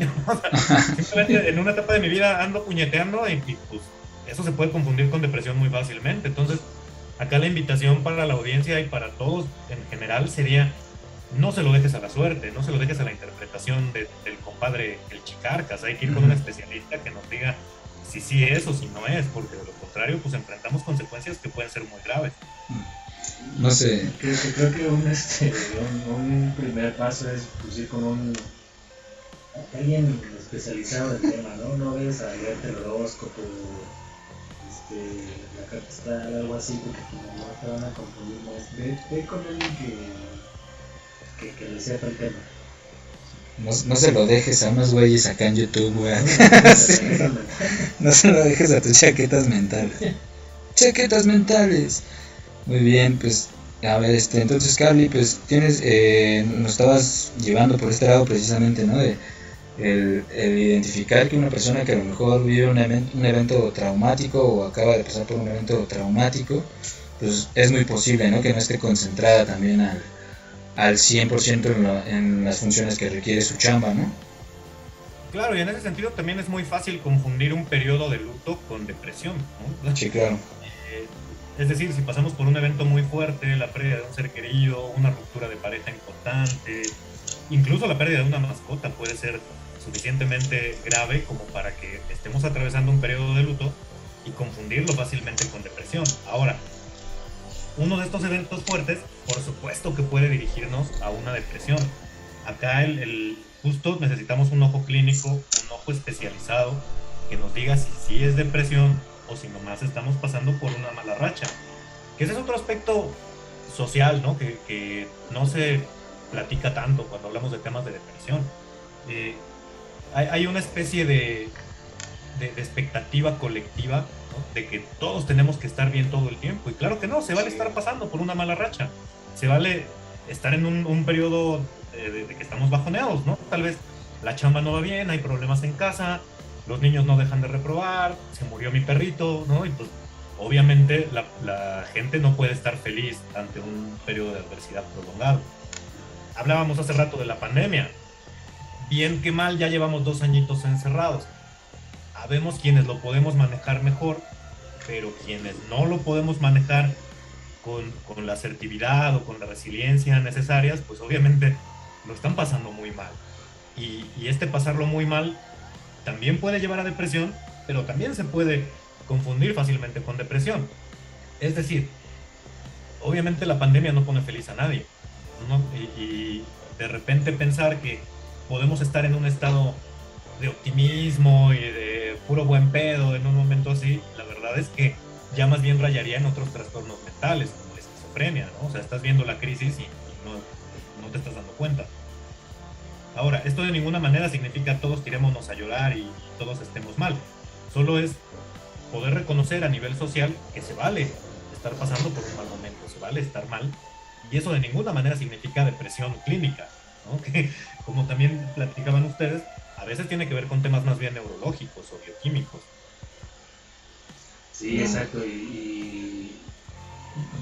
Simplemente en una etapa de mi vida ando puñeteando y pues eso se puede confundir con depresión muy fácilmente. Entonces, acá la invitación para la audiencia y para todos en general sería: no se lo dejes a la suerte, no se lo dejes a la interpretación del compadre el Chicarcas. Hay que ir con un especialista que nos diga si sí es o si no es, porque de lo contrario pues enfrentamos consecuencias que pueden ser muy graves.
No sé.
Creo que un primer paso es pues, ir con alguien especializado en el tema, ¿no? No debes a leerte el horóscopo, la carta astral, algo así, porque no te van a confundir más. Ve con alguien que le sepa el tema.
No se lo dejes a unos güeyes acá en YouTube, güey. No se lo dejes a tus chaquetas mentales. Chaquetas mentales. Muy bien, pues, a ver, entonces, Carly, pues, nos estabas llevando por este lado precisamente, ¿no? De el identificar que una persona que a lo mejor vive un evento traumático o acaba de pasar por un evento traumático, pues es muy posible, ¿no? Que no esté concentrada también al 100% en las funciones que requiere su chamba, ¿no?
Claro, y en ese sentido también es muy fácil confundir un periodo de luto con depresión, ¿no?
Sí, claro.
Es decir, si pasamos por un evento muy fuerte, la pérdida de un ser querido, una ruptura de pareja importante, incluso la pérdida de una mascota puede ser suficientemente grave como para que estemos atravesando un periodo de luto y confundirlo fácilmente con depresión. Ahora, uno de estos eventos fuertes, por supuesto que puede dirigirnos a una depresión. Acá justo necesitamos un ojo clínico, un ojo especializado que nos diga si sí es depresión o si nomás estamos pasando por una mala racha. Que ese es otro aspecto social, ¿no? Que no se platica tanto cuando hablamos de temas de depresión. Hay una especie de expectativa colectiva, ¿no? De que todos tenemos que estar bien todo el tiempo. Y claro que no, se vale estar pasando por una mala racha. Se vale estar en un periodo de que estamos bajoneados, ¿no? Tal vez la chamba no va bien, hay problemas en casa, los niños no dejan de reprobar, se murió mi perrito, ¿no? Y pues obviamente la gente no puede estar feliz ante un periodo de adversidad prolongado. Hablábamos hace rato de la pandemia. Bien que mal, ya llevamos 2 añitos encerrados. Habemos quienes lo podemos manejar mejor, pero quienes no lo podemos manejar con la asertividad o con la resiliencia necesarias, pues obviamente lo están pasando muy mal. Y pasarlo muy mal también puede llevar a depresión, pero también se puede confundir fácilmente con depresión. Es decir, obviamente la pandemia no pone feliz a nadie, ¿no? Y de repente pensar que podemos estar en un estado de optimismo y de puro buen pedo en un momento así, la verdad es que ya más bien rayaría en otros trastornos mentales, como la esquizofrenia, ¿no? O sea, estás viendo la crisis y no te estás dando cuenta. Ahora, esto de ninguna manera significa todos tirémonos a llorar y todos estemos mal. Solo es poder reconocer a nivel social que se vale estar pasando por un mal momento, se vale estar mal. Y eso de ninguna manera significa depresión clínica, ¿no? Que, como también platicaban ustedes, a veces tiene que ver con temas más bien neurológicos o bioquímicos.
Sí, exacto. Y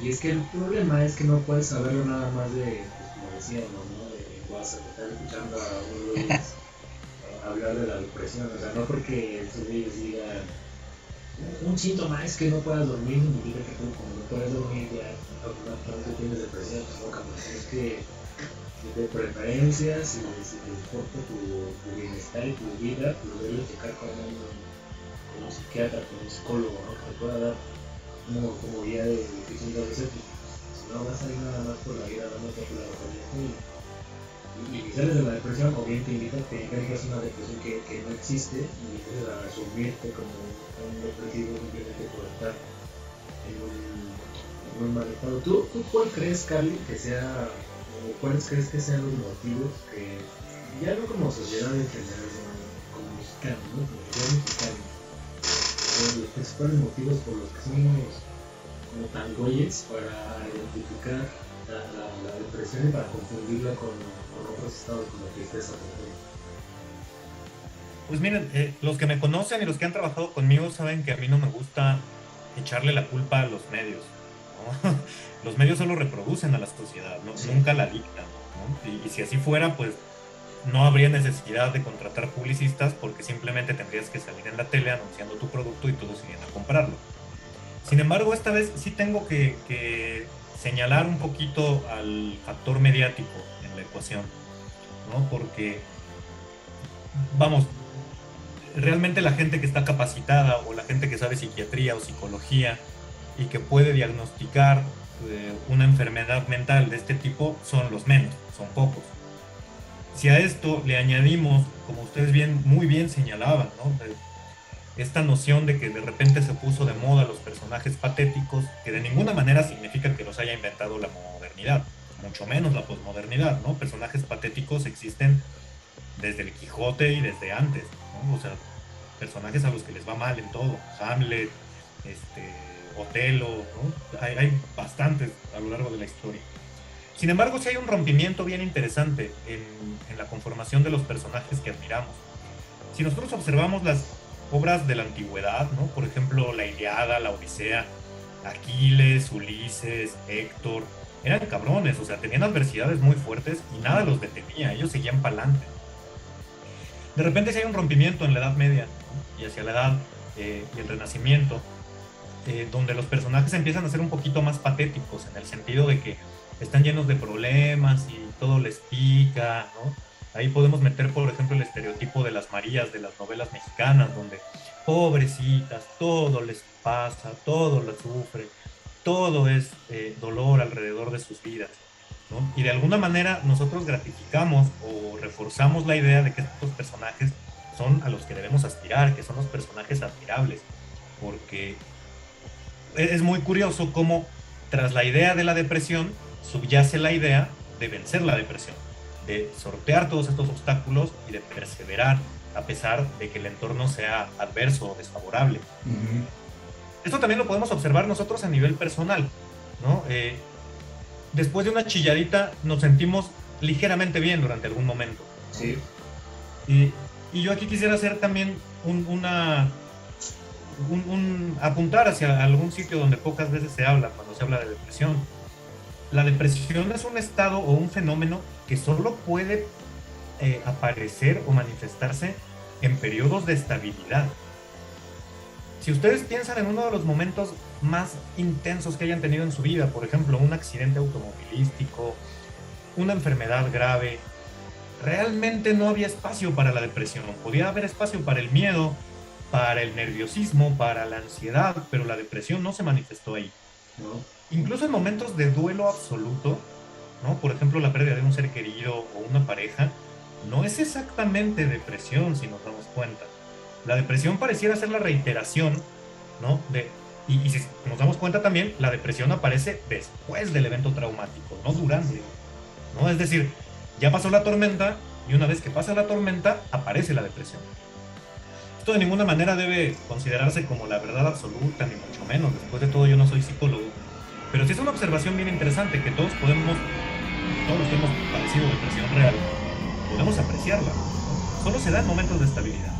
es que el problema es que no puedes saberlo nada más de, pues, como decíamos, ¿no? De WhatsApp, de estar escuchando a un Luis hablar de la depresión. O sea, no porque estos güeyes digan un síntoma es que no puedas dormir, significa que tú, como no puedes dormir, ya no tienes depresión, tampoco. Es que de preferencias, si te importa tu bienestar y tu vida, pues debes checar con un psiquiatra, con un psicólogo, ¿no? Que te pueda dar como guía de difícil de veces, si no vas a ir nada más por la vida dándote por la depresión y sales de la depresión, o bien te invitan a que es una depresión que no existe y empiezas a asumirte como un depresivo simplemente por estar en un mal estado. ¿Tú cuál crees, Carly, que sea, o cuáles crees que sean los motivos que, ya no como sociedad en general, sino como mexicanos, ¿no? Como sociedad mexicana, los principales motivos por los que somos como tan güeyes para identificar la depresión y para confundirla con otros estados como tristeza, por ejemplo?
Pues miren, los que me conocen y los que han trabajado conmigo saben que a mí no me gusta echarle la culpa a los medios, ¿no? Los medios solo reproducen a la sociedad, ¿no? Sí. Nunca la dictan, ¿no? Y si así fuera, pues no habría necesidad de contratar publicistas, porque simplemente tendrías que salir en la tele anunciando tu producto y todos irían a comprarlo. Sin embargo, esta vez sí tengo que señalar un poquito al factor mediático en la ecuación, ¿no? Porque, vamos, realmente la gente que está capacitada o la gente que sabe psiquiatría o psicología y que puede diagnosticar una enfermedad mental de este tipo son los menos, son pocos. Si a esto le añadimos, como ustedes muy bien señalaban, ¿no? Esta noción de que de repente se puso de moda los personajes patéticos, que de ninguna manera significa que los haya inventado la modernidad, mucho menos la posmodernidad, ¿no? Personajes patéticos existen desde el Quijote y desde antes, ¿no? O sea, personajes a los que les va mal en todo, Hamlet, Otelo, ¿no? Hay bastantes a lo largo de la historia. Sin embargo, sí hay un rompimiento bien interesante en la conformación de los personajes que admiramos. Si nosotros observamos las obras de la antigüedad, ¿no? Por ejemplo, la Ilíada, la Odisea, Aquiles, Ulises, Héctor, eran cabrones, o sea, tenían adversidades muy fuertes y nada los detenía, ellos seguían para adelante. De repente sí hay un rompimiento en la Edad Media, ¿no? Y hacia la Edad y el Renacimiento, donde los personajes empiezan a ser un poquito más patéticos, en el sentido de que están llenos de problemas y todo les pica, ¿no? Ahí podemos meter, por ejemplo, el estereotipo de las Marías de las novelas mexicanas, donde pobrecitas, todo les pasa, todo las sufre, todo es dolor alrededor de sus vidas, ¿no? Y de alguna manera nosotros gratificamos o reforzamos la idea de que estos personajes son a los que debemos aspirar, que son los personajes admirables, porque es muy curioso cómo tras la idea de la depresión subyace la idea de vencer la depresión, de sortear todos estos obstáculos y de perseverar a pesar de que el entorno sea adverso o desfavorable. Uh-huh. Esto también lo podemos observar nosotros a nivel personal, ¿no? Después de una chilladita nos sentimos ligeramente bien durante algún momento.
Sí.
Y yo aquí quisiera hacer también apuntar hacia algún sitio donde pocas veces se habla cuando se habla de depresión. La depresión es un estado o un fenómeno que solo puede aparecer o manifestarse en periodos de estabilidad. Si ustedes piensan en uno de los momentos más intensos que hayan tenido en su vida, por ejemplo, un accidente automovilístico, una enfermedad grave, realmente no había espacio para la depresión. Podía haber espacio para el miedo, para el nerviosismo, para la ansiedad, pero la depresión no se manifestó ahí, ¿no? Incluso en momentos de duelo absoluto, ¿no? Por ejemplo, la pérdida de un ser querido o una pareja, no es exactamente depresión si nos damos cuenta. La depresión pareciera ser la reiteración, ¿no? Y si nos damos cuenta también, la depresión aparece después del evento traumático, no durante, ¿no? Es decir, ya pasó la tormenta y una vez que pasa la tormenta, aparece la depresión. Esto de ninguna manera debe considerarse como la verdad absoluta, ni mucho menos. Después de todo, yo no soy psicólogo. Pero sí es una observación bien interesante que todos los que hemos padecido depresión real, podemos apreciarla. Solo se da en momentos de estabilidad.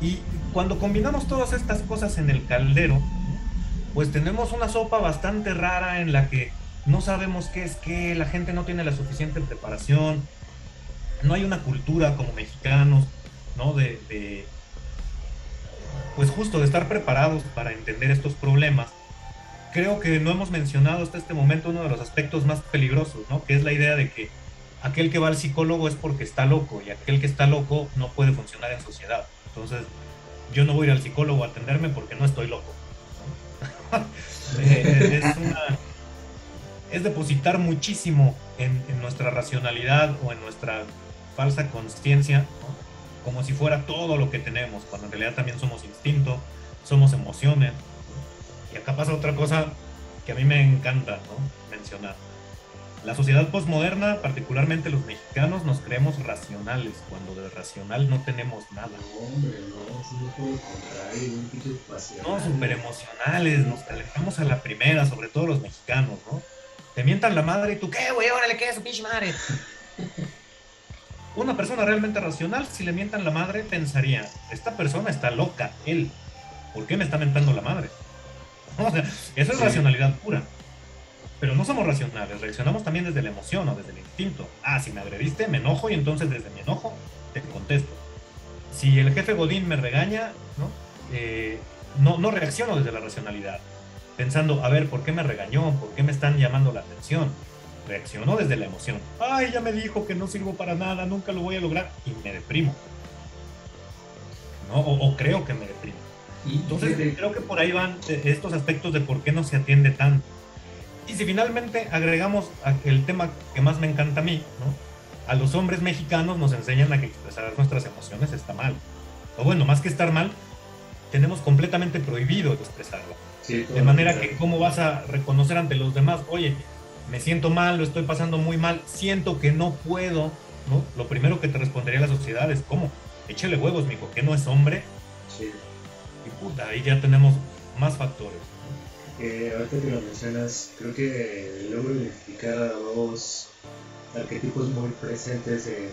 Y cuando combinamos todas estas cosas en el caldero, pues tenemos una sopa bastante rara en la que no sabemos qué es qué, la gente no tiene la suficiente preparación, no hay una cultura como mexicanos, ¿no? Pues justo de estar preparados para entender estos problemas. Creo que no hemos mencionado hasta este momento uno de los aspectos más peligrosos, ¿no? Que es la idea de que aquel que va al psicólogo es porque está loco y aquel que está loco no puede funcionar en sociedad. Entonces, yo no voy a ir al psicólogo a atenderme porque no estoy loco, ¿no? Es depositar muchísimo en nuestra racionalidad o en nuestra falsa conciencia, ¿no? Como si fuera todo lo que tenemos, cuando en realidad también somos instinto, somos emociones, ¿no? Y acá pasa otra cosa que a mí me encanta, ¿no? Mencionar. La sociedad postmoderna, particularmente los mexicanos, nos creemos racionales, cuando de racional no tenemos nada.
No, hombre, no, si no puedo contrario, un pinche pasional.
No, súper emocionales, nos calentamos a la primera, sobre todo los mexicanos, ¿no? Te mientan la madre y tú, ¿qué, güey? Órale, ¿qué es su pinche madre? Una persona realmente racional, si le mientan la madre, pensaría, esta persona está loca, él, ¿por qué me está mentando la madre? O sea, eso es racionalidad pura. Pero no somos racionales, reaccionamos también desde la emoción o desde el instinto. Ah, si me agrediste, me enojo y entonces desde mi enojo te contesto. Si el jefe Godín me regaña, no reacciono desde la racionalidad, pensando, a ver, ¿por qué me regañó? ¿Por qué me están llamando la atención? Reacciono desde la emoción. Ay, ya me dijo que no sirvo para nada, nunca lo voy a lograr, y me deprimo, ¿no? O creo que me deprimo. Entonces creo que por ahí van estos aspectos de por qué no se atiende tanto. Y si finalmente agregamos el tema que más me encanta a mí, ¿no? A los hombres mexicanos nos enseñan a que expresar nuestras emociones está mal. O bueno, más que estar mal, tenemos completamente prohibido expresarlo. Sí, de manera que cómo vas a reconocer ante los demás, oye, me siento mal, lo estoy pasando muy mal, siento que no puedo, ¿no? Lo primero que te respondería la sociedad es, ¿cómo? Échale huevos, mijo, ¿que no es hombre?
Sí.
Y puta, ahí ya tenemos más factores.
Ahorita que lo mencionas, creo que logro identificar a dos arquetipos muy presentes en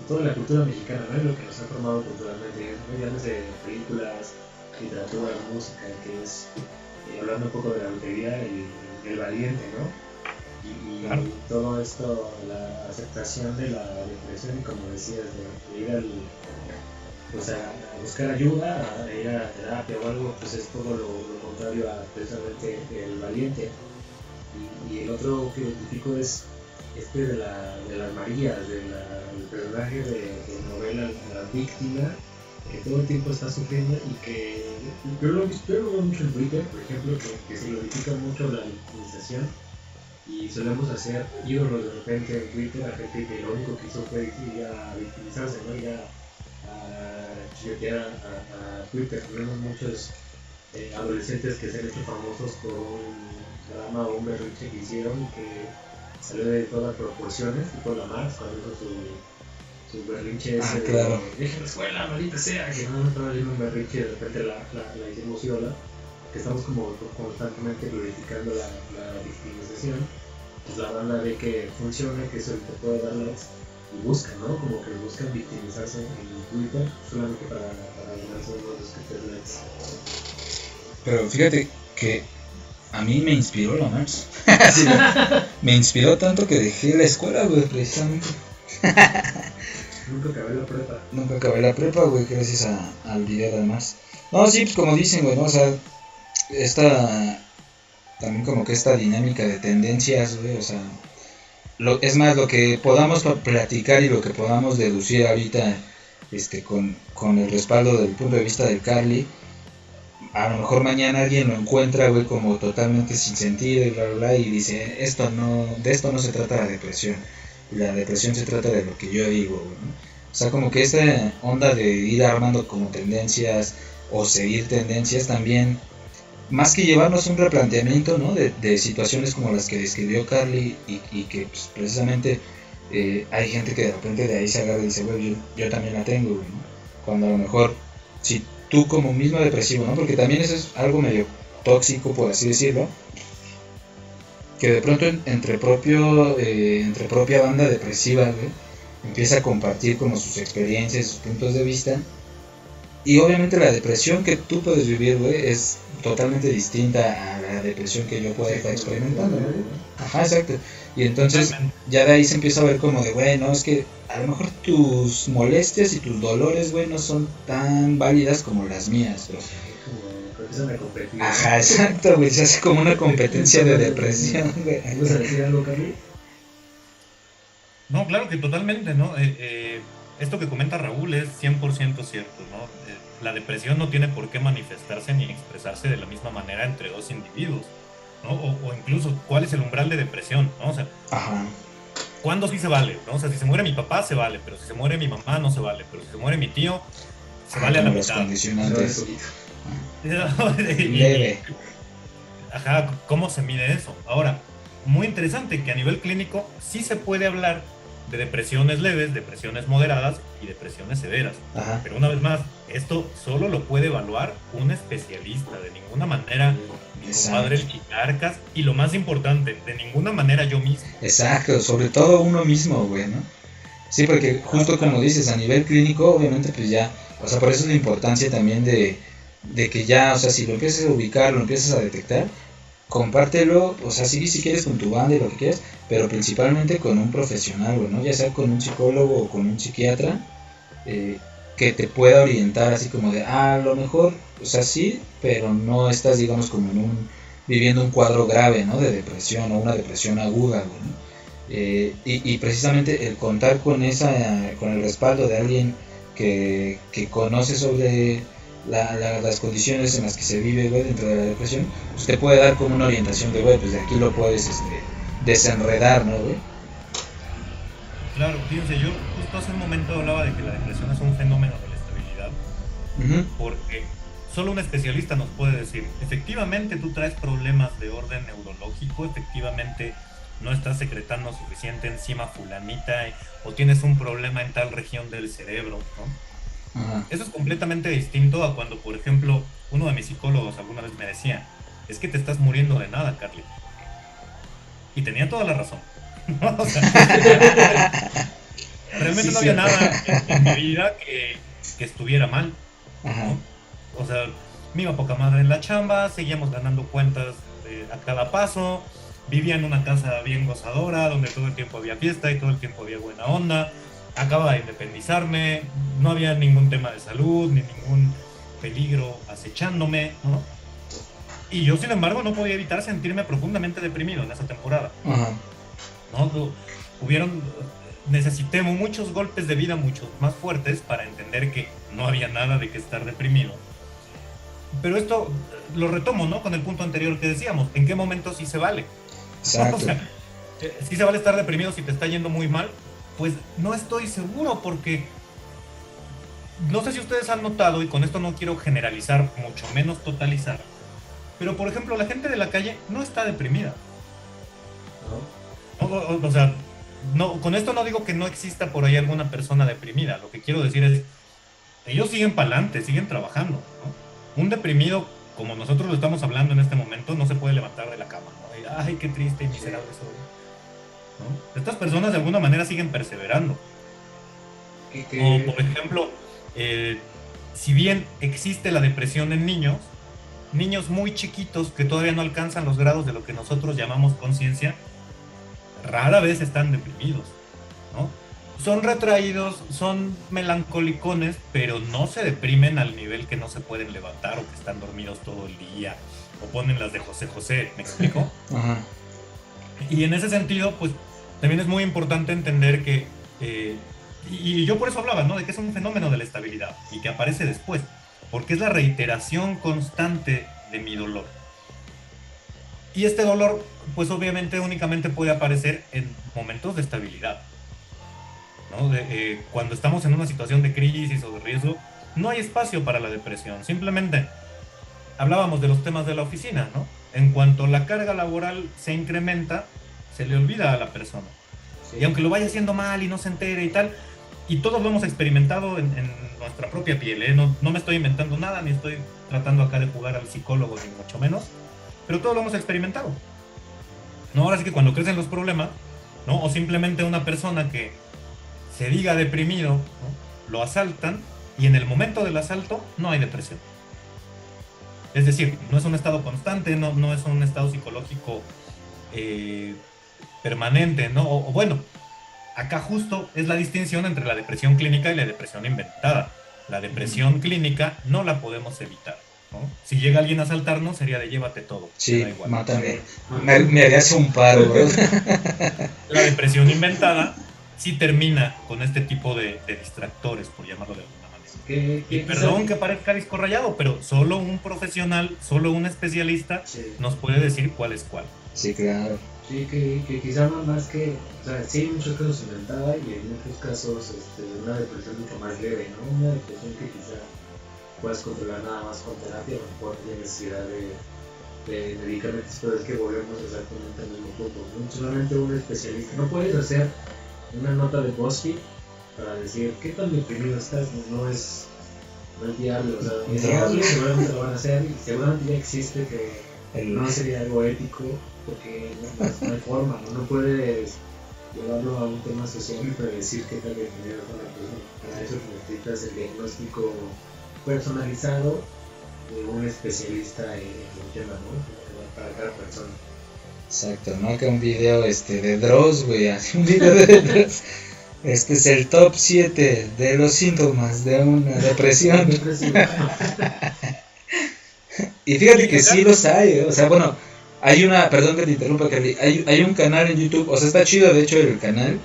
toda la cultura mexicana, ¿no? En lo que nos ha formado culturalmente, mediante películas, literatura, música, que es, hablando un poco de la lotería, el valiente, ¿no? Y claro. Todo esto, la aceptación de la depresión, como decías, de ir pues a buscar ayuda, a ir a terapia o algo, pues es todo lo contrario a precisamente el valiente. Y el otro que identifico es de las Marías, del personaje de novela, la víctima, que todo el tiempo está sufriendo y que yo lo veo mucho en Twitter, por ejemplo, que se glorifica mucho la victimización y solemos hacer ídolos de repente en Twitter a gente que lo único que hizo fue ir a victimizarse, ¿no? Ir a chillotear a Twitter. Tenemos muchos adolescentes que se han hecho famosos por un drama o un berrinche que hicieron y que salió de todas proporciones, tipo la Max cuando hizo su berrinche ese
claro.
Deja la escuela, maldita sea, que no estaba haciendo un berrinche y de repente la hicimos yola, que estamos como constantemente glorificando la victimización. Pues la banda ve que funciona, que eso te puede dar likes y buscan, ¿no? Como que buscan victimizarse en Twitter solamente para ganarse unos likes.
Pero fíjate que a mí me inspiró la Mars. Sí, me inspiró tanto que dejé la escuela, güey, precisamente.
Nunca
acabé la prepa, güey, gracias al día de Mars. No, sí, pues como dicen, güey, ¿no? O sea, también como que esta dinámica de tendencias, güey, o sea, es más, lo que podamos platicar y lo que podamos deducir ahorita con el respaldo del punto de vista de Carly, a lo mejor mañana alguien lo encuentra, güey, como totalmente sin sentido y bla, bla, bla, y dice, de esto no se trata la depresión. La depresión se trata de lo que yo digo, güey, ¿no? O sea, como que esta onda de ir armando como tendencias o seguir tendencias también, más que llevarnos un replanteamiento, ¿no? de situaciones como las que describió Carly y que pues, precisamente hay gente que de repente de ahí se agarra y dice, güey, yo también la tengo, güey, ¿no? Cuando a lo mejor, si tú como mismo depresivo, ¿no? Porque también eso es algo medio tóxico, por así decirlo, que de pronto entre propia banda depresiva, güey, empieza a compartir como sus experiencias, sus puntos de vista, y obviamente la depresión que tú puedes vivir, güey, es totalmente distinta a la depresión que yo pueda estar experimentando, ¿no? Ajá, exacto. Y entonces ya de ahí se empieza a ver como de, güey, no, es que a lo mejor tus molestias y tus dolores, güey, no son tan válidas como las mías, güey.
Es una competencia.
Ajá, exacto, güey, se hace como una competencia de depresión, güey.
¿Vas a decir algo, Carly?
No, claro que totalmente, ¿no? Esto que comenta Raúl es 100% cierto, ¿no? La depresión no tiene por qué manifestarse ni expresarse de la misma manera entre dos individuos, ¿no? O incluso, ¿cuál es el umbral de depresión, ¿no? O sea,
ajá,
¿cuándo sí se vale, ¿no? O sea, si se muere mi papá, se vale, pero si se muere mi mamá, no se vale, pero si se muere mi tío, se vale a la
los
mitad.
condicionantes.
Y-
Leve.
Ajá, ¿cómo se mide eso? Ahora, muy interesante que a nivel clínico sí se puede hablar de depresiones leves, depresiones moderadas y depresiones severas.
Ajá.
Pero una vez más, esto solo lo puede evaluar un especialista, de ninguna manera mi compadre el Chicarcas, y lo más importante, de ninguna manera yo mismo.
Exacto, sobre todo uno mismo, güey, ¿no? Sí, porque justo como dices, a nivel clínico, obviamente, pues ya, o sea, por eso es la importancia también de que ya, o sea, si lo empiezas a ubicar, lo empiezas a detectar, compártelo, o sea, sí, si quieres con tu banda y lo que quieras, pero principalmente con un profesional, güey, ¿no? Ya sea con un psicólogo o con un psiquiatra, que te pueda orientar así como de, a lo mejor, o sea, sí, pero no estás, digamos, como viviendo un cuadro grave, ¿no? De depresión o una depresión aguda, güey, ¿no? Y precisamente el contar con el respaldo de alguien que conoce sobre las condiciones en las que se vive, güey, dentro de la depresión, pues te puede dar como una orientación de, güey, pues de aquí lo puedes desenredar, ¿no, güey?
Claro, fíjense, yo justo hace un momento hablaba de que la depresión es un fenómeno de la estabilidad, porque solo un especialista nos puede decir, efectivamente tú traes problemas de orden neurológico, efectivamente no estás secretando suficiente enzima fulanita, o tienes un problema en tal región del cerebro, ¿no?
Ajá.
Eso es completamente distinto a cuando, por ejemplo, uno de mis psicólogos alguna vez me decía, es que te estás muriendo de nada, Carly. Y tenía toda la razón. O sea, realmente no había nada en mi vida que estuviera mal, ¿no? O sea, me iba poca madre en la chamba, seguíamos ganando cuentas a cada paso, vivía en una casa bien gozadora, donde todo el tiempo había fiesta y todo el tiempo había buena onda. Acaba de independizarme, no había ningún tema de salud, ni ningún peligro acechándome, ¿no? Y yo, sin embargo, no podía evitar sentirme profundamente deprimido en esa temporada.
Ajá.
¿No? Necesité muchos golpes de vida, muchos más fuertes, para entender que no había nada de que estar deprimido. Pero esto lo retomo, ¿no? Con el punto anterior que decíamos, ¿en qué momento sí se vale?
Exacto.
O sea, ¿sí se vale estar deprimido si te está yendo muy mal? Pues no estoy seguro, porque no sé si ustedes han notado, y con esto no quiero generalizar, mucho menos totalizar, pero por ejemplo la gente de la calle no está deprimida. O sea, no, con esto no digo que no exista por ahí alguna persona deprimida, lo que quiero decir es, ellos siguen para adelante, siguen trabajando, ¿no? Un deprimido, como nosotros lo estamos hablando en este momento, no se puede levantar de la cama, ¿no? Y, ay, qué triste y miserable soy, ¿no? Estas personas de alguna manera siguen perseverando. O por ejemplo, si bien existe la depresión en niños muy chiquitos que todavía no alcanzan los grados de lo que nosotros llamamos conciencia, rara vez están deprimidos, ¿no? Son retraídos, son melancolicones, pero no se deprimen al nivel que no se pueden levantar o que están dormidos todo el día o ponen las de José José, ¿me explico?
Ajá. Y
en ese sentido, pues también es muy importante entender que Y yo por eso hablaba, ¿no? De que es un fenómeno de la estabilidad y que aparece después, porque es la reiteración constante de mi dolor. Y este dolor, pues obviamente únicamente puede aparecer en momentos de estabilidad, ¿no? Cuando estamos en una situación de crisis o de riesgo, no hay espacio para la depresión. Simplemente hablábamos de los temas de la oficina, ¿no? En cuanto la carga laboral se incrementa, se le olvida a la persona. Sí. Y aunque lo vaya haciendo mal y no se entere y tal, y todos lo hemos experimentado en nuestra propia piel, ¿eh? No me estoy inventando nada, ni estoy tratando acá de jugar al psicólogo, ni mucho menos, pero todos lo hemos experimentado, ¿no? Ahora sí que cuando crecen los problemas, ¿no? O simplemente una persona que se diga deprimido, ¿no? Lo asaltan y en el momento del asalto no hay depresión. Es decir, no es un estado constante, no es un estado psicológico permanente, ¿no? O bueno, acá justo es la distinción entre la depresión clínica y la depresión inventada. La depresión clínica no la podemos evitar, ¿no? Si llega alguien a asaltarnos, sería de llévate todo.
Sí, da igual. Mátame. Me harías un paro, bro.
La depresión inventada sí termina con este tipo de distractores, por llamarlo de alguna manera. Y perdón que parezca disco rayado, pero solo un profesional, solo un especialista nos puede decir cuál es cuál.
Sí, claro.
Sí, que quizá más que, o sea, sí hay muchos casos inventada y en muchos casos una depresión mucho más leve, ¿no? Una depresión que quizá puedas controlar nada más con terapia, o por necesidad de medicamentos, pero es que volvemos exactamente al mismo punto. No solamente un especialista, no puedes hacer una nota de BuzzFeed para decir qué tan deprimido estás, no es viable, o sea, es viable, seguramente lo van a hacer y seguramente ya existe que no sería algo ético, porque no hay forma, no puedes llevarlo a un tema social y predecir qué tal deprimido es una persona. Para eso necesitas el diagnóstico personalizado de un especialista en el tema, ¿no? Para cada persona.
Exacto, ¿no? Que un video de Dross, güey, así un video de Dross. Este es el top 7 de los síntomas de una depresión. Y fíjate que sí los hay, o sea, bueno, hay una, perdón que te interrumpa, Carly, hay un canal en YouTube, o sea, está chido de hecho el canal,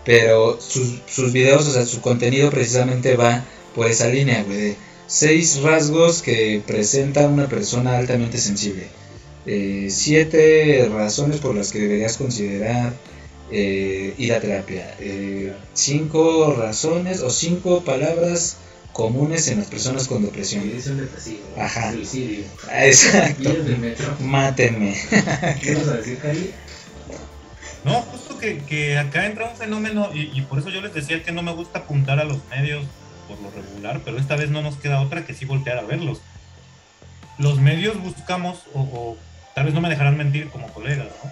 pero sus videos, o sea, su contenido precisamente va por esa línea, güey, de 6 rasgos que presenta una persona altamente sensible, 7 razones por las que deberías considerar ir a terapia, 5 razones o 5 palabras comunes en las personas con depresión.
Depresión depresiva.
Ajá.
Suicidio.
Exacto. Mátenme.
¿Qué vas a decir, Cali?
No, justo que acá entra un fenómeno y por eso yo les decía que no me gusta apuntar a los medios por lo regular, pero esta vez no nos queda otra que sí voltear a verlos. Los medios buscamos, o tal vez no me dejarán mentir como colegas, ¿no?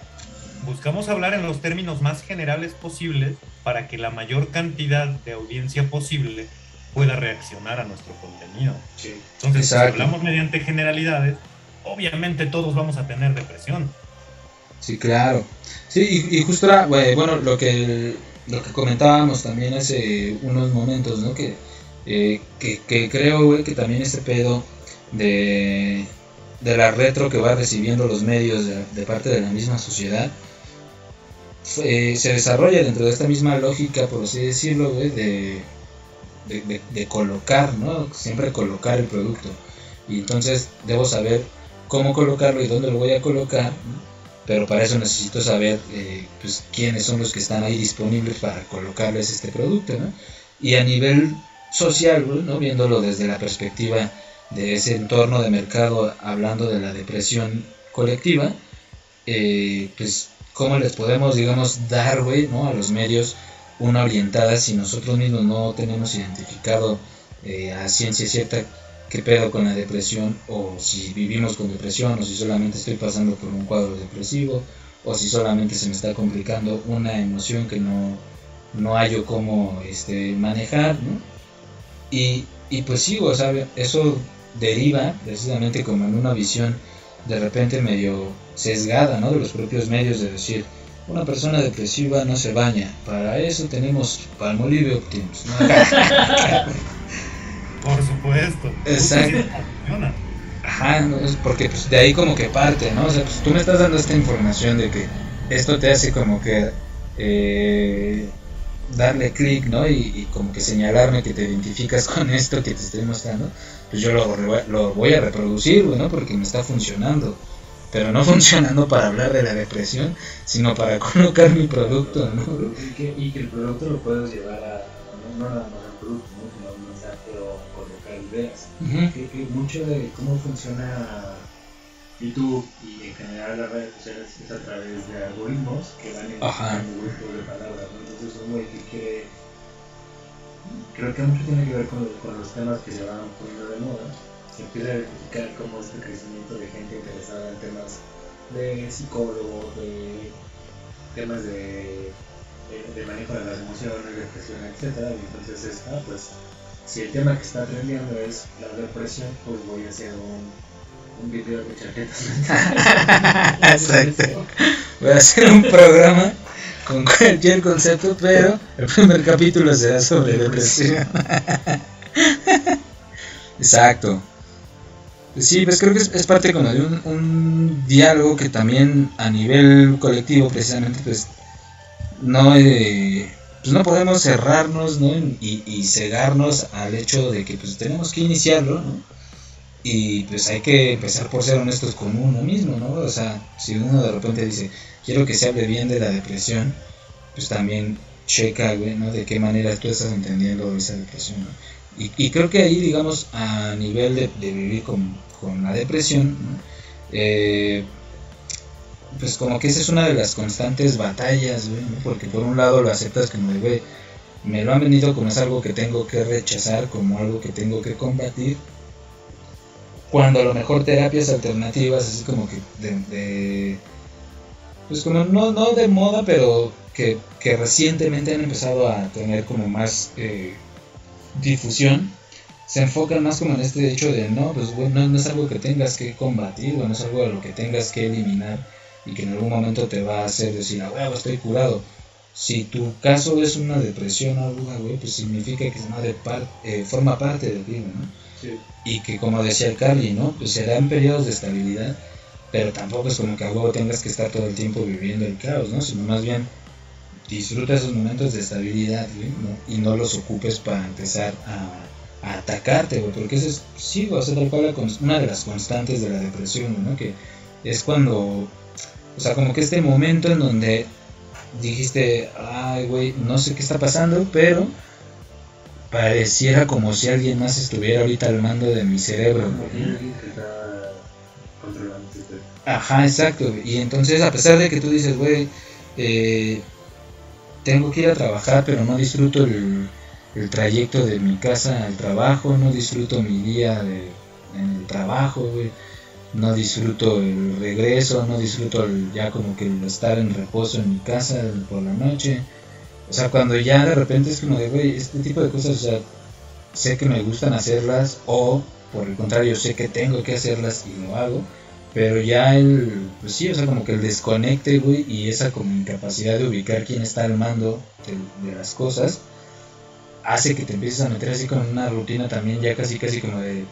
Buscamos hablar en los términos más generales posibles para que la mayor cantidad de audiencia posible pueda reaccionar a nuestro contenido. Sí. Entonces, si hablamos mediante generalidades, obviamente todos vamos a tener depresión.
Sí, claro. Sí, y justo era, bueno, lo que comentábamos también hace unos momentos, ¿no? Que creo, güey, que también este pedo de la retro que va recibiendo los medios de parte de la misma sociedad se desarrolla dentro de esta misma lógica, por así decirlo, güey, de colocar, ¿no? Siempre colocar el producto. Y entonces debo saber cómo colocarlo y dónde lo voy a colocar, ¿no? Pero para eso necesito saber pues quiénes son los que están ahí disponibles para colocarles este producto, ¿no? Y a nivel social, ¿no? Viéndolo desde la perspectiva de ese entorno de mercado, hablando de la depresión colectiva, pues cómo les podemos, digamos, dar, güey, ¿no? A los medios una orientada si nosotros mismos no tenemos identificado a ciencia cierta qué pedo con la depresión, o si vivimos con depresión, o si solamente estoy pasando por un cuadro depresivo, o si solamente se me está complicando una emoción que no hallo cómo manejar, ¿no? Y pues sí, o sea, eso deriva precisamente como en una visión de repente medio sesgada, ¿no? De los propios medios, de decir, una persona depresiva no se baña, para eso tenemos Palmolive Optimus, ¿no?
Por supuesto.
Exacto. Ajá, ¿no? Porque pues de ahí como que parte, ¿no? O sea, pues tú me estás dando esta información de que esto te hace como que darle clic, ¿no? Y como que señalarme que te identificas con esto que te estoy mostrando, pues yo lo voy a reproducir, güey, ¿no? Porque me está funcionando. Pero no funcionando para hablar de la depresión, sino para colocar mi producto, ¿no?
Y que el producto lo puedes llevar a, no nada más al producto, ¿no? Sino a un mensaje o colocar ideas. Que mucho de cómo funciona YouTube y en general las redes sociales es a través de algoritmos que van en grupos de palabras, ¿no? Entonces un güey que quiere, creo que mucho tiene que ver con los temas que se van poniendo de moda. Se empieza a identificar como este crecimiento de gente interesada en temas de psicólogos, de temas de manejo de las emociones, depresión, etc. Y entonces pues si el tema que está trendiendo es la depresión, pues voy a hacer un video de chaquetas.
Exacto. Voy a hacer un programa con cualquier concepto, pero el primer capítulo será sobre depresión. Exacto. Sí, pues creo que es parte como de un diálogo que también a nivel colectivo precisamente pues no podemos cerrarnos, ¿no? y cegarnos al hecho de que pues tenemos que iniciarlo, ¿no? Y pues hay que empezar por ser honestos con uno mismo, ¿no? O sea, si uno de repente dice quiero que se hable bien de la depresión, pues también checa, güey, ¿no? De qué manera tú estás entendiendo esa depresión, ¿no? Y creo que ahí, digamos, a nivel de vivir con la depresión, ¿no? Pues como que esa es una de las constantes batallas, güey, ¿no? Porque por un lado lo aceptas como de, güey, me lo han venido como es algo que tengo que rechazar, como algo que tengo que combatir, cuando a lo mejor terapias alternativas, así como que pues como no de moda, pero que recientemente han empezado a tener como más difusión, se enfocan más como en este hecho de no, pues bueno, no es algo que tengas que combatir, no es algo a lo que tengas que eliminar y que en algún momento te va a hacer decir, huevo, estoy curado. Si tu caso es una depresión o algo, güey, pues significa que forma parte de ti, ¿no? Sí. Y que como decía el Carly, ¿no? Pues serán periodos de estabilidad, pero tampoco es como que a huevo tengas que estar todo el tiempo viviendo el caos, ¿no? Sino más bien disfruta esos momentos de estabilidad, güey, ¿no? Y no los ocupes para empezar a atacarte, güey, porque eso es, sí, o sea, tal cual una de las constantes de la depresión, ¿no? Que es cuando, o sea, como que este momento en donde dijiste, ay, güey, no sé qué está pasando, pero pareciera como si alguien más estuviera ahorita al mando de mi cerebro, güey. Ajá, exacto, y entonces a pesar de que tú dices, güey, tengo que ir a trabajar, pero no disfruto el trayecto de mi casa al trabajo, no disfruto mi día en el trabajo, güey, no disfruto el regreso, no disfruto ya como que el estar en reposo en mi casa por la noche. O sea, cuando ya de repente es como de, güey, este tipo de cosas, o sea, sé que me gustan hacerlas, o por el contrario, sé que tengo que hacerlas y lo hago, pero ya pues sí, o sea, como que el desconecte, güey, y esa como incapacidad de ubicar quién está al mando de las cosas, hace que te empieces a meter así como en una rutina también ya casi como de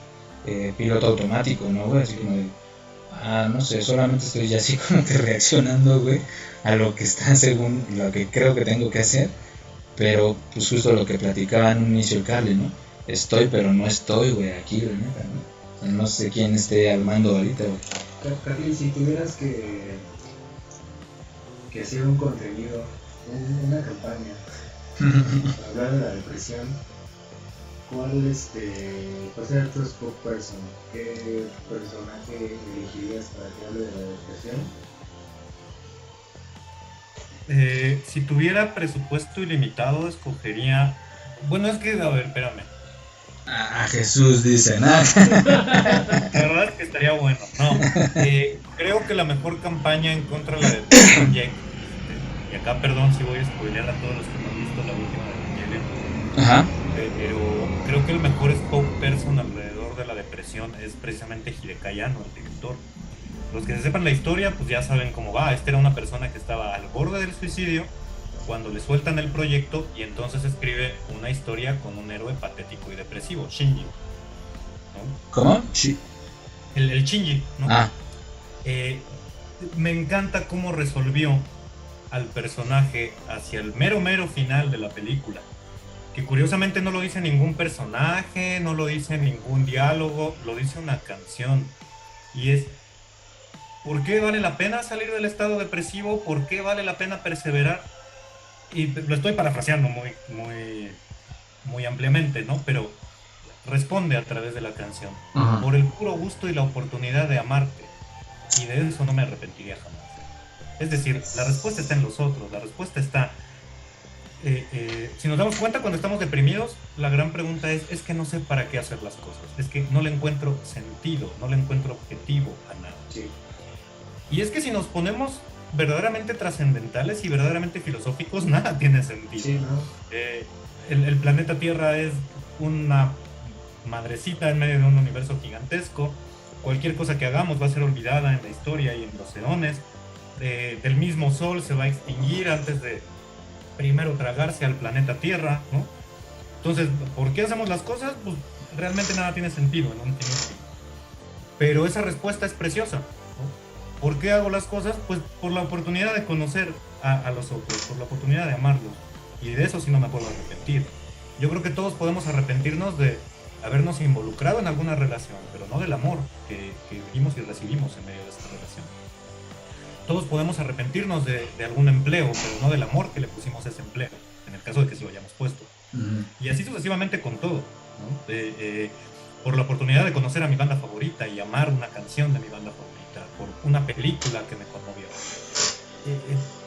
piloto automático, ¿no, güey? Así como de, no sé, solamente estoy ya así como que reaccionando, güey, a lo que está según lo que creo que tengo que hacer, pero pues justo lo que platicaba en un inicio el Carly, ¿no? Estoy, pero no estoy, güey, aquí, güey, neta, ¿no? O sea, no sé quién esté al mando ahorita, güey.
Carly, si tuvieras que hacer un contenido, una campaña para hablar de la depresión, ¿cuál sería tu spokesperson? ¿Qué personaje elegirías para que hable de la depresión?
Si tuviera presupuesto ilimitado, escogería... Bueno, es que, a ver, espérame.
A Jesús dicen,
La verdad es que estaría bueno. No, creo que la mejor campaña en contra de la depresión ya existe. Y acá, perdón si voy a spoilear a todos los que no han visto la última de Evangelion.
Ajá.
Pero creo que el mejor spokesperson alrededor de la depresión es precisamente Hideaki Anno, el director. Los que se sepan la historia, pues ya saben cómo va. Esta era una persona que estaba al borde del suicidio cuando le sueltan el proyecto y entonces escribe una historia con un héroe patético y depresivo, Shinji, ¿no?
¿Cómo?
El Shinji, ¿no? Me encanta cómo resolvió al personaje hacia el mero final de la película, que curiosamente no lo dice ningún personaje, no lo dice ningún diálogo, lo dice una canción, y es: ¿por qué vale la pena salir del estado depresivo? ¿Por qué vale la pena perseverar? Y lo estoy parafraseando muy ampliamente, ¿no? Pero responde a través de la canción:
Ajá.
por el puro gusto y la oportunidad de amarte, y de eso no me arrepentiría jamás. Es decir, la respuesta está en los otros, la respuesta está... si nos damos cuenta, cuando estamos deprimidos, la gran pregunta es que no sé para qué hacer las cosas, es que no le encuentro sentido, no le encuentro objetivo a nada.
Sí.
Y es que si nos ponemos verdaderamente trascendentales y verdaderamente filosóficos, nada tiene sentido.
Sí, ¿no?
El planeta Tierra es una madrecita en medio de un universo gigantesco. Cualquier cosa que hagamos va a ser olvidada en la historia y en los eones. Del mismo Sol se va a extinguir antes de primero tragarse al planeta Tierra, ¿no? Entonces, ¿por qué hacemos las cosas? Pues realmente nada tiene sentido en un inicio. Pero esa respuesta es preciosa, ¿no? ¿Por qué hago las cosas? Pues por la oportunidad de conocer a los otros, por la oportunidad de amarlos. Y de eso sí no me puedo arrepentir. Yo creo que todos podemos arrepentirnos de habernos involucrado en alguna relación, pero no del amor que vimos y recibimos en medio de esa relación. Todos podemos arrepentirnos de algún empleo, pero no del amor que le pusimos a ese empleo, en el caso de que sí lo hayamos puesto. Y así sucesivamente con todo, ¿no? Por la oportunidad de conocer a mi banda favorita y amar una canción de mi banda favorita, por una película que me conmovió.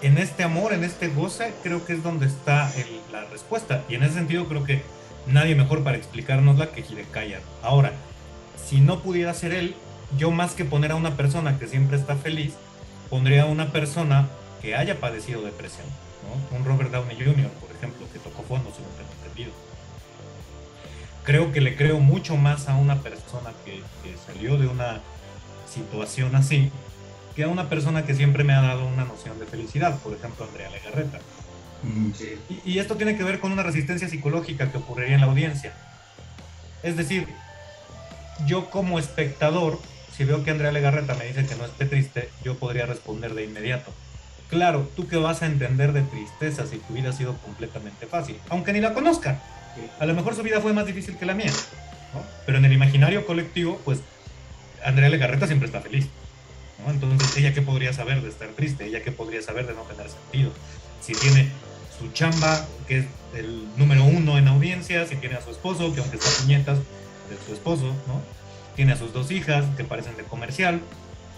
En este amor, en este goce, creo que es donde está la respuesta. Y en ese sentido creo que nadie mejor para explicárnosla que Hideki. Ahora, si no pudiera ser él, yo más que poner a una persona que siempre está feliz, pondría a una persona que haya padecido depresión, ¿no? Un Robert Downey Jr., por ejemplo, que tocó fondo, según tengo entendido. Creo que le creo mucho más a una persona que salió de una situación así, que a una persona que siempre me ha dado una noción de felicidad, por ejemplo, Andrea Legarreta.
Sí.
Y esto tiene que ver con una resistencia psicológica que ocurriría en la audiencia. Es decir, yo como espectador, si veo que Andrea Legarreta me dice que no esté triste, yo podría responder de inmediato: claro, ¿tú qué vas a entender de tristeza si tu vida ha sido completamente fácil? Aunque ni la conozca. A lo mejor su vida fue más difícil que la mía, ¿no? Pero en el imaginario colectivo, pues, Andrea Legarreta siempre está feliz, ¿no? Entonces, ¿ella qué podría saber de estar triste? ¿Ella qué podría saber de no tener sentido? Si tiene su chamba, que es el número 1 en audiencia, si tiene a su esposo, que aunque está puñetas de su esposo, ¿no? Tiene a sus 2 hijas, que parecen de comercial.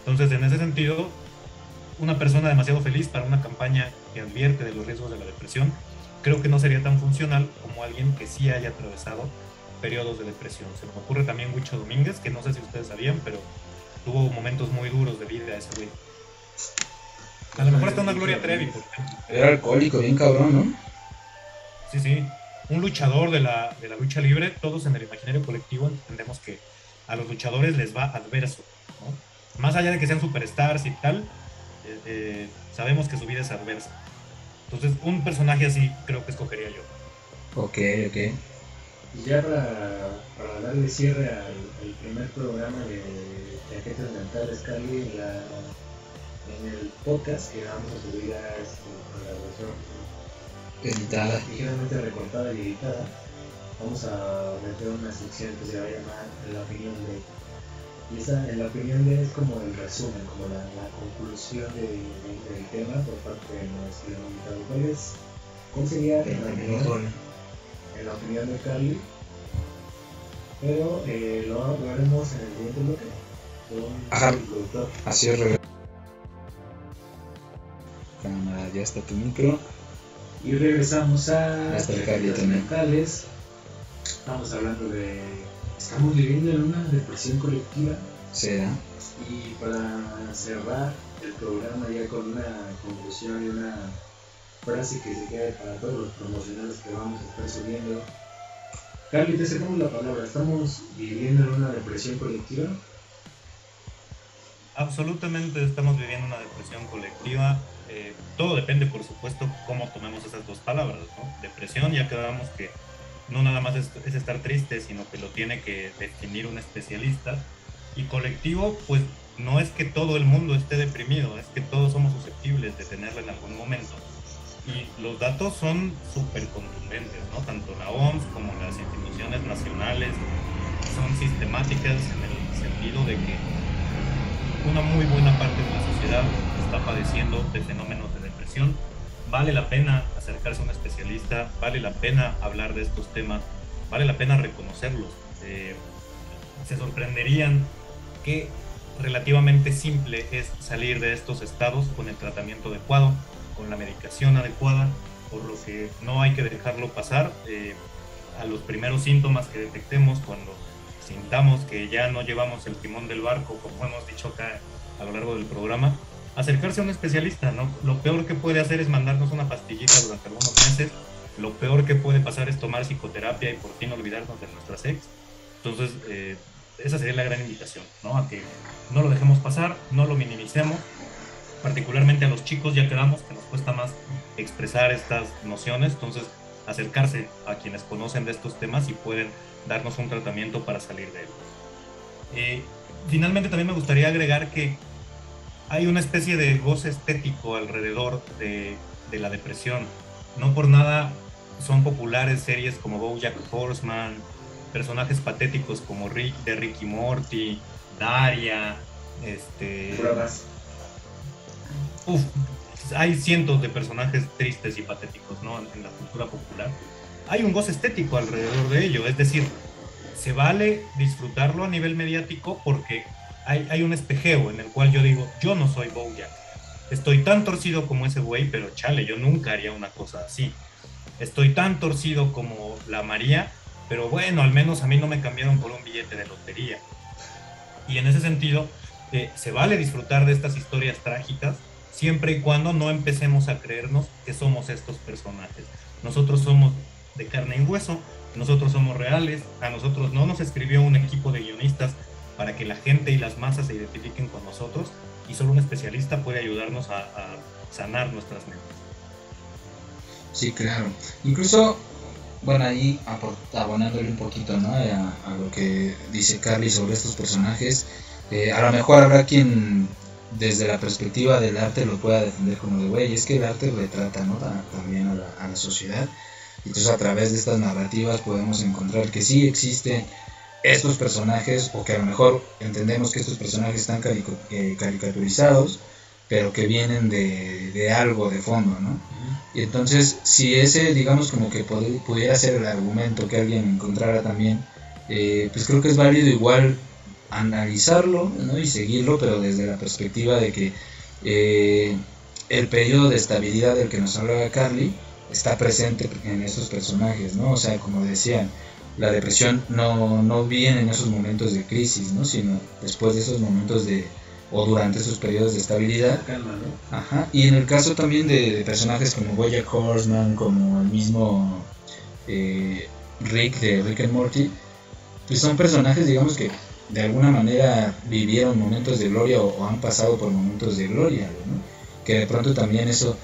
Entonces, en ese sentido, una persona demasiado feliz para una campaña que advierte de los riesgos de la depresión, creo que no sería tan funcional como alguien que sí haya atravesado periodos de depresión. Se me ocurre también Huicho Domínguez, que no sé si ustedes sabían, pero tuvo momentos muy duros de vida ese güey. A lo mejor hasta una Gloria Trevi, por ejemplo.
Era alcohólico, bien cabrón, ¿no?
Sí, sí. Un luchador de la lucha libre, todos en el imaginario colectivo entendemos que a los luchadores les va adverso, ¿no? Más allá de que sean superstars y tal, sabemos que su vida es adversa. Entonces, un personaje así creo que escogería yo.
Ok.
Y ya para darle cierre al primer programa de Agentes Mentales, Carly, en el podcast que vamos a subir a la versión
Editada.
ligeramente recortada y editada, vamos a meter una sección que se va a llamar La Opinión de. Y esa, en La Opinión de, es como el resumen, como la conclusión del tema por parte de nuestro invitado. ¿Cuál sería en la opinión de Carly? Pero lo haremos en el siguiente bloque con el productor.
Así es, cámara, ya está tu micro.
Y regresamos a
Ya está el Carly también.
Mentales. Estamos hablando de... Estamos viviendo en una depresión colectiva.
¿Será?
Y para cerrar el programa ya con una conclusión y una frase que se quede para todos los promocionales que vamos a estar subiendo. Carly, te acercamos la palabra. ¿Estamos viviendo en una depresión colectiva?
Absolutamente estamos viviendo una depresión colectiva. Todo depende, por supuesto, cómo tomemos esas dos palabras, ¿no? Depresión, ya quedamos que no nada más es estar triste, sino que lo tiene que definir un especialista. Y colectivo, pues no es que todo el mundo esté deprimido, es que todos somos susceptibles de tenerlo en algún momento. Y los datos son súper contundentes, ¿no? Tanto la OMS como las instituciones nacionales son sistemáticas en el sentido de que una muy buena parte de la sociedad está padeciendo de fenómenos de depresión. Vale la pena acercarse a un especialista, vale la pena hablar de estos temas, vale la pena reconocerlos. Se sorprenderían qué relativamente simple es salir de estos estados con el tratamiento adecuado, con la medicación adecuada, por lo que no hay que dejarlo pasar. A los primeros síntomas que detectemos, cuando sintamos que ya no llevamos el timón del barco, como hemos dicho acá a lo largo del programa, acercarse a un especialista, ¿no? Lo peor que puede hacer es mandarnos una pastillita durante algunos meses, lo peor que puede pasar es tomar psicoterapia y por fin olvidarnos de nuestras ex. Entonces, esa sería la gran invitación, ¿no? A que no lo dejemos pasar, no lo minimicemos, particularmente a los chicos, ya quedamos que nos cuesta más expresar estas nociones, entonces acercarse a quienes conocen de estos temas y pueden darnos un tratamiento para salir de él. Finalmente también me gustaría agregar que hay una especie de goce estético alrededor de la depresión. No por nada son populares series como BoJack Horseman, personajes patéticos como Rick y Morty, Daria, hay cientos de personajes tristes y patéticos, ¿no? En la cultura popular. Hay un goce estético alrededor de ello, es decir, se vale disfrutarlo a nivel mediático porque hay un espejeo en el cual yo digo, yo no soy BoJack, estoy tan torcido como ese güey, pero chale, yo nunca haría una cosa así. Estoy tan torcido como la María, pero bueno, al menos a mí no me cambiaron por un billete de lotería. Y en ese sentido, se vale disfrutar de estas historias trágicas, siempre y cuando no empecemos a creernos que somos estos personajes. Nosotros somos de carne y hueso, nosotros somos reales, a nosotros no nos escribió un equipo de guionistas para que la gente y las masas se identifiquen con nosotros, y solo un especialista puede ayudarnos a sanar nuestras mentes.
Sí, claro. Incluso, bueno, ahí abonándole un poquito, ¿no? A lo que dice Carly sobre estos personajes, a lo mejor habrá quien desde la perspectiva del arte lo pueda defender como de, güey, es que el arte retrata, ¿no? También a la sociedad. Entonces a través de estas narrativas podemos encontrar que sí existen estos personajes, o que a lo mejor entendemos que estos personajes están caricaturizados, pero que vienen de algo de fondo, ¿no? Y entonces, si ese, digamos, como que pudiera ser el argumento que alguien encontrara también, pues creo que es válido igual analizarlo, ¿no? Y seguirlo, pero desde la perspectiva de que el periodo de estabilidad del que nos hablaba Carly está presente en esos personajes, ¿no? O sea, como decían, la depresión no viene en esos momentos de crisis, ¿no? Sino después de esos momentos o durante esos periodos de estabilidad.
Calma, ¿no?
Ajá. Y en el caso también de personajes como BoJack Horseman, como el mismo Rick de Rick and Morty, pues son personajes, digamos, que de alguna manera vivieron momentos de gloria o han pasado por momentos de gloria, ¿no? Que de pronto también eso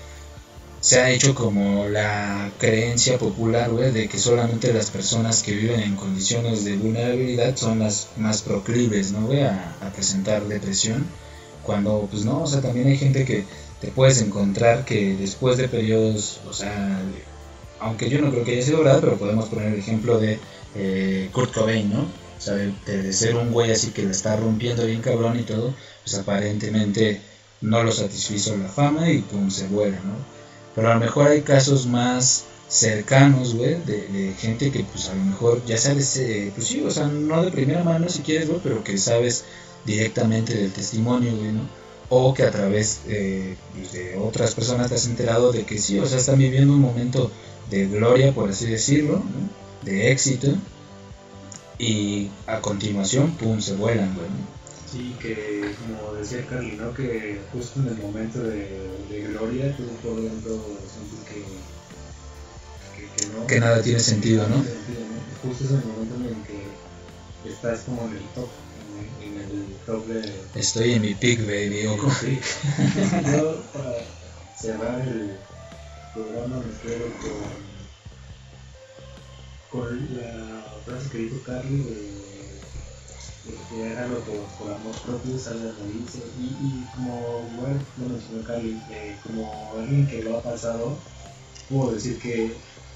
se ha hecho como la creencia popular, güey, de que solamente las personas que viven en condiciones de vulnerabilidad son las más proclives, ¿no, güey, a presentar depresión, cuando pues no, o sea, también hay gente que te puedes encontrar que después de periodos, o sea, aunque yo no creo que haya sido verdad, pero podemos poner el ejemplo de Kurt Cobain, ¿no? O sea, de ser un güey así que le está rompiendo bien cabrón y todo, pues aparentemente no lo satisfizo la fama y pum, se vuela, ¿no? Pero a lo mejor hay casos más cercanos, güey, de gente que pues a lo mejor ya sabes, pues sí, o sea, no de primera mano si quieres, güey, pero que sabes directamente del testimonio, güey, ¿no? O que a través pues de otras personas te has enterado de que sí, o sea, están viviendo un momento de gloria, por así decirlo, ¿no? De éxito, y a continuación, pum, se vuelan, güey, ¿no?
Sí, que como decía Carly, ¿no? Que justo en el momento de gloria tú por dentro sientes que no.
Que nada tiene sentido, ¿no?
Justo es el momento en el que estás como en el top, en el top de...
Estoy en mi peak, baby, ojo.
Sí. Yo, para cerrar el programa, me quedo con la frase que dijo Carly de háganlo por amor propio, salgan a irse. Y como bueno, lo mencionó Cali, como alguien que lo ha pasado, puedo decir que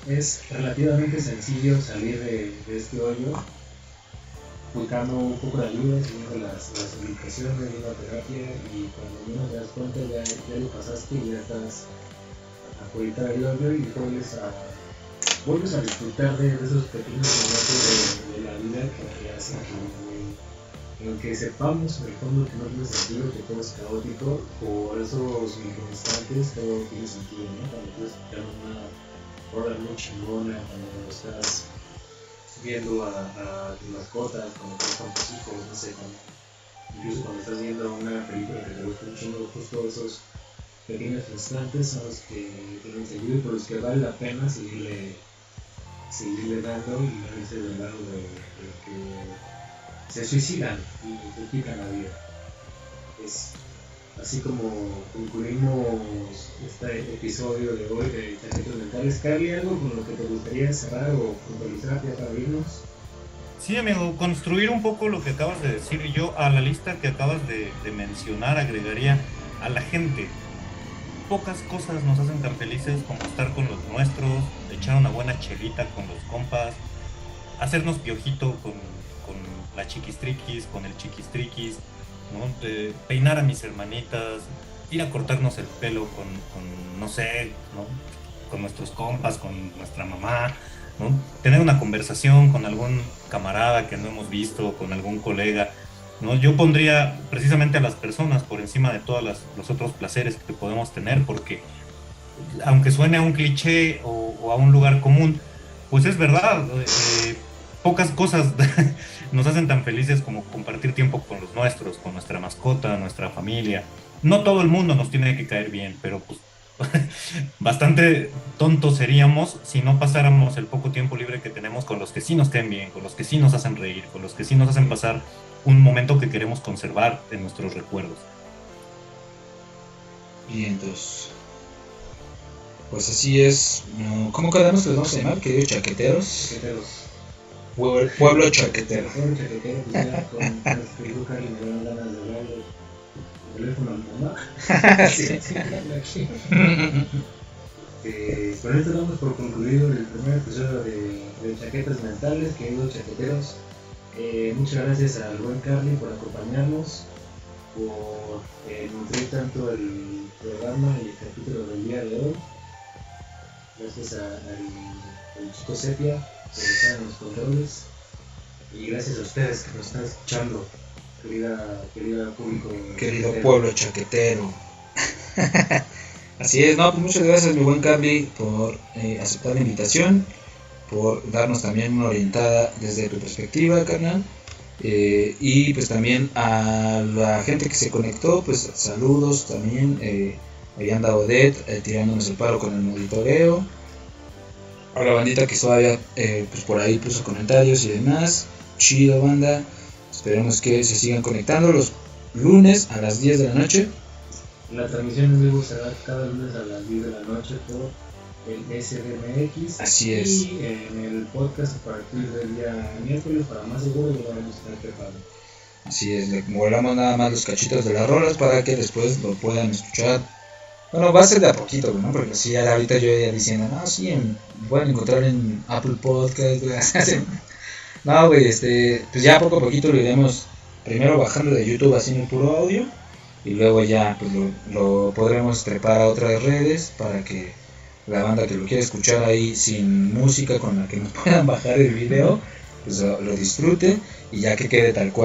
es relativamente sencillo salir de este hoyo, buscando un poco de ayuda, siguiendo las indicaciones de la terapia, y cuando menos te das cuenta ya lo pasaste y ya estás afuera del hoyo y vuelves a disfrutar de esos pequeños momentos de la vida que hacen que aunque sepamos en el fondo que no tiene sentido, que todo es caótico, por esos microinstantes todo tiene sentido, ¿no? Cuando estás escuchando una hora muy chingona, cuando estás viendo a tus mascotas, cuando estás con tus hijos, no sé, incluso cuando estás viendo una película que te gusta un chingo, justo esos pequeños instantes son los que tienen sentido y por los que vale la pena seguirle dando y no irse del lado de que se suicidan y se quitan la vida. Es así como concluimos este episodio de hoy de Chaquetas Mentales. ¿Hay algo con lo que te gustaría cerrar o puntualizar ya para irnos?
Sí, amigo, construir un poco lo que acabas de decir. Yo a la lista que acabas de mencionar agregaría a la gente. Pocas cosas nos hacen tan felices como estar con los nuestros, echar una buena chelita con los compas, hacernos piojito con la chiquistriquis, con el chiquistriquis, ¿no? Peinar a mis hermanitas, ir a cortarnos el pelo con no sé, ¿no? Con nuestros compas, con nuestra mamá, ¿no? Tener una conversación con algún camarada que no hemos visto, con algún colega, ¿no? Yo pondría precisamente a las personas por encima de todos los otros placeres que podemos tener, porque aunque suene a un cliché o a un lugar común, pues es verdad, pocas cosas nos hacen tan felices como compartir tiempo con los nuestros, con nuestra mascota, nuestra familia. No todo el mundo nos tiene que caer bien, pero pues bastante tontos seríamos si no pasáramos el poco tiempo libre que tenemos con los que sí nos caen bien, con los que sí nos hacen reír, con los que sí nos hacen pasar un momento que queremos conservar en nuestros recuerdos.
Bien, entonces, pues así es. ¿Cómo quedamos que los vamos a llamar, queridos chaqueteros? Pueblo chaquetero.
Pueblo chaquetero, pues ya con Facebook Carly me dan ganas de hablar del teléfono a mi mamá. Sí. Con esto damos por concluido el primer episodio de Chaquetas Mentales, queridos chaqueteros. Muchas gracias al buen Carly por acompañarnos, por nutrir tanto el programa y el capítulo del día de hoy. Gracias al chico Sepia por estar en los controles, y gracias a ustedes que nos están escuchando, querida público,
querido pueblo chaquetero. Así es, no, pues muchas gracias mi buen Carly por aceptar la invitación, por darnos también una orientada desde tu perspectiva, carnal. Y pues también a la gente que se conectó, pues saludos también. Ahí anda Odette tirándonos el palo con el monitoreo. A la bandita que todavía pues por ahí puso comentarios y demás. Chido, banda. Esperemos que se sigan conectando los lunes a las 10 de la noche.
La transmisión en vivo será cada lunes a las 10 de la noche por el SDMX.
Así es.
Y en el podcast a partir del día miércoles, para más seguro, lo vamos a estar preparando.
Así es, le volamos nada más los cachitos de las rolas para que después lo puedan escuchar. Bueno, va a ser de a poquito, ¿no? Porque si ya ahorita yo ya diciendo, no, sí, pueden encontrar en Apple Podcast, no, güey, pues ya poco a poquito lo iremos primero bajando de YouTube haciendo el puro audio, y luego ya pues lo podremos trepar a otras redes para que la banda que lo quiera escuchar ahí sin música con la que nos puedan bajar el video, pues lo disfrute, y ya que quede tal cual,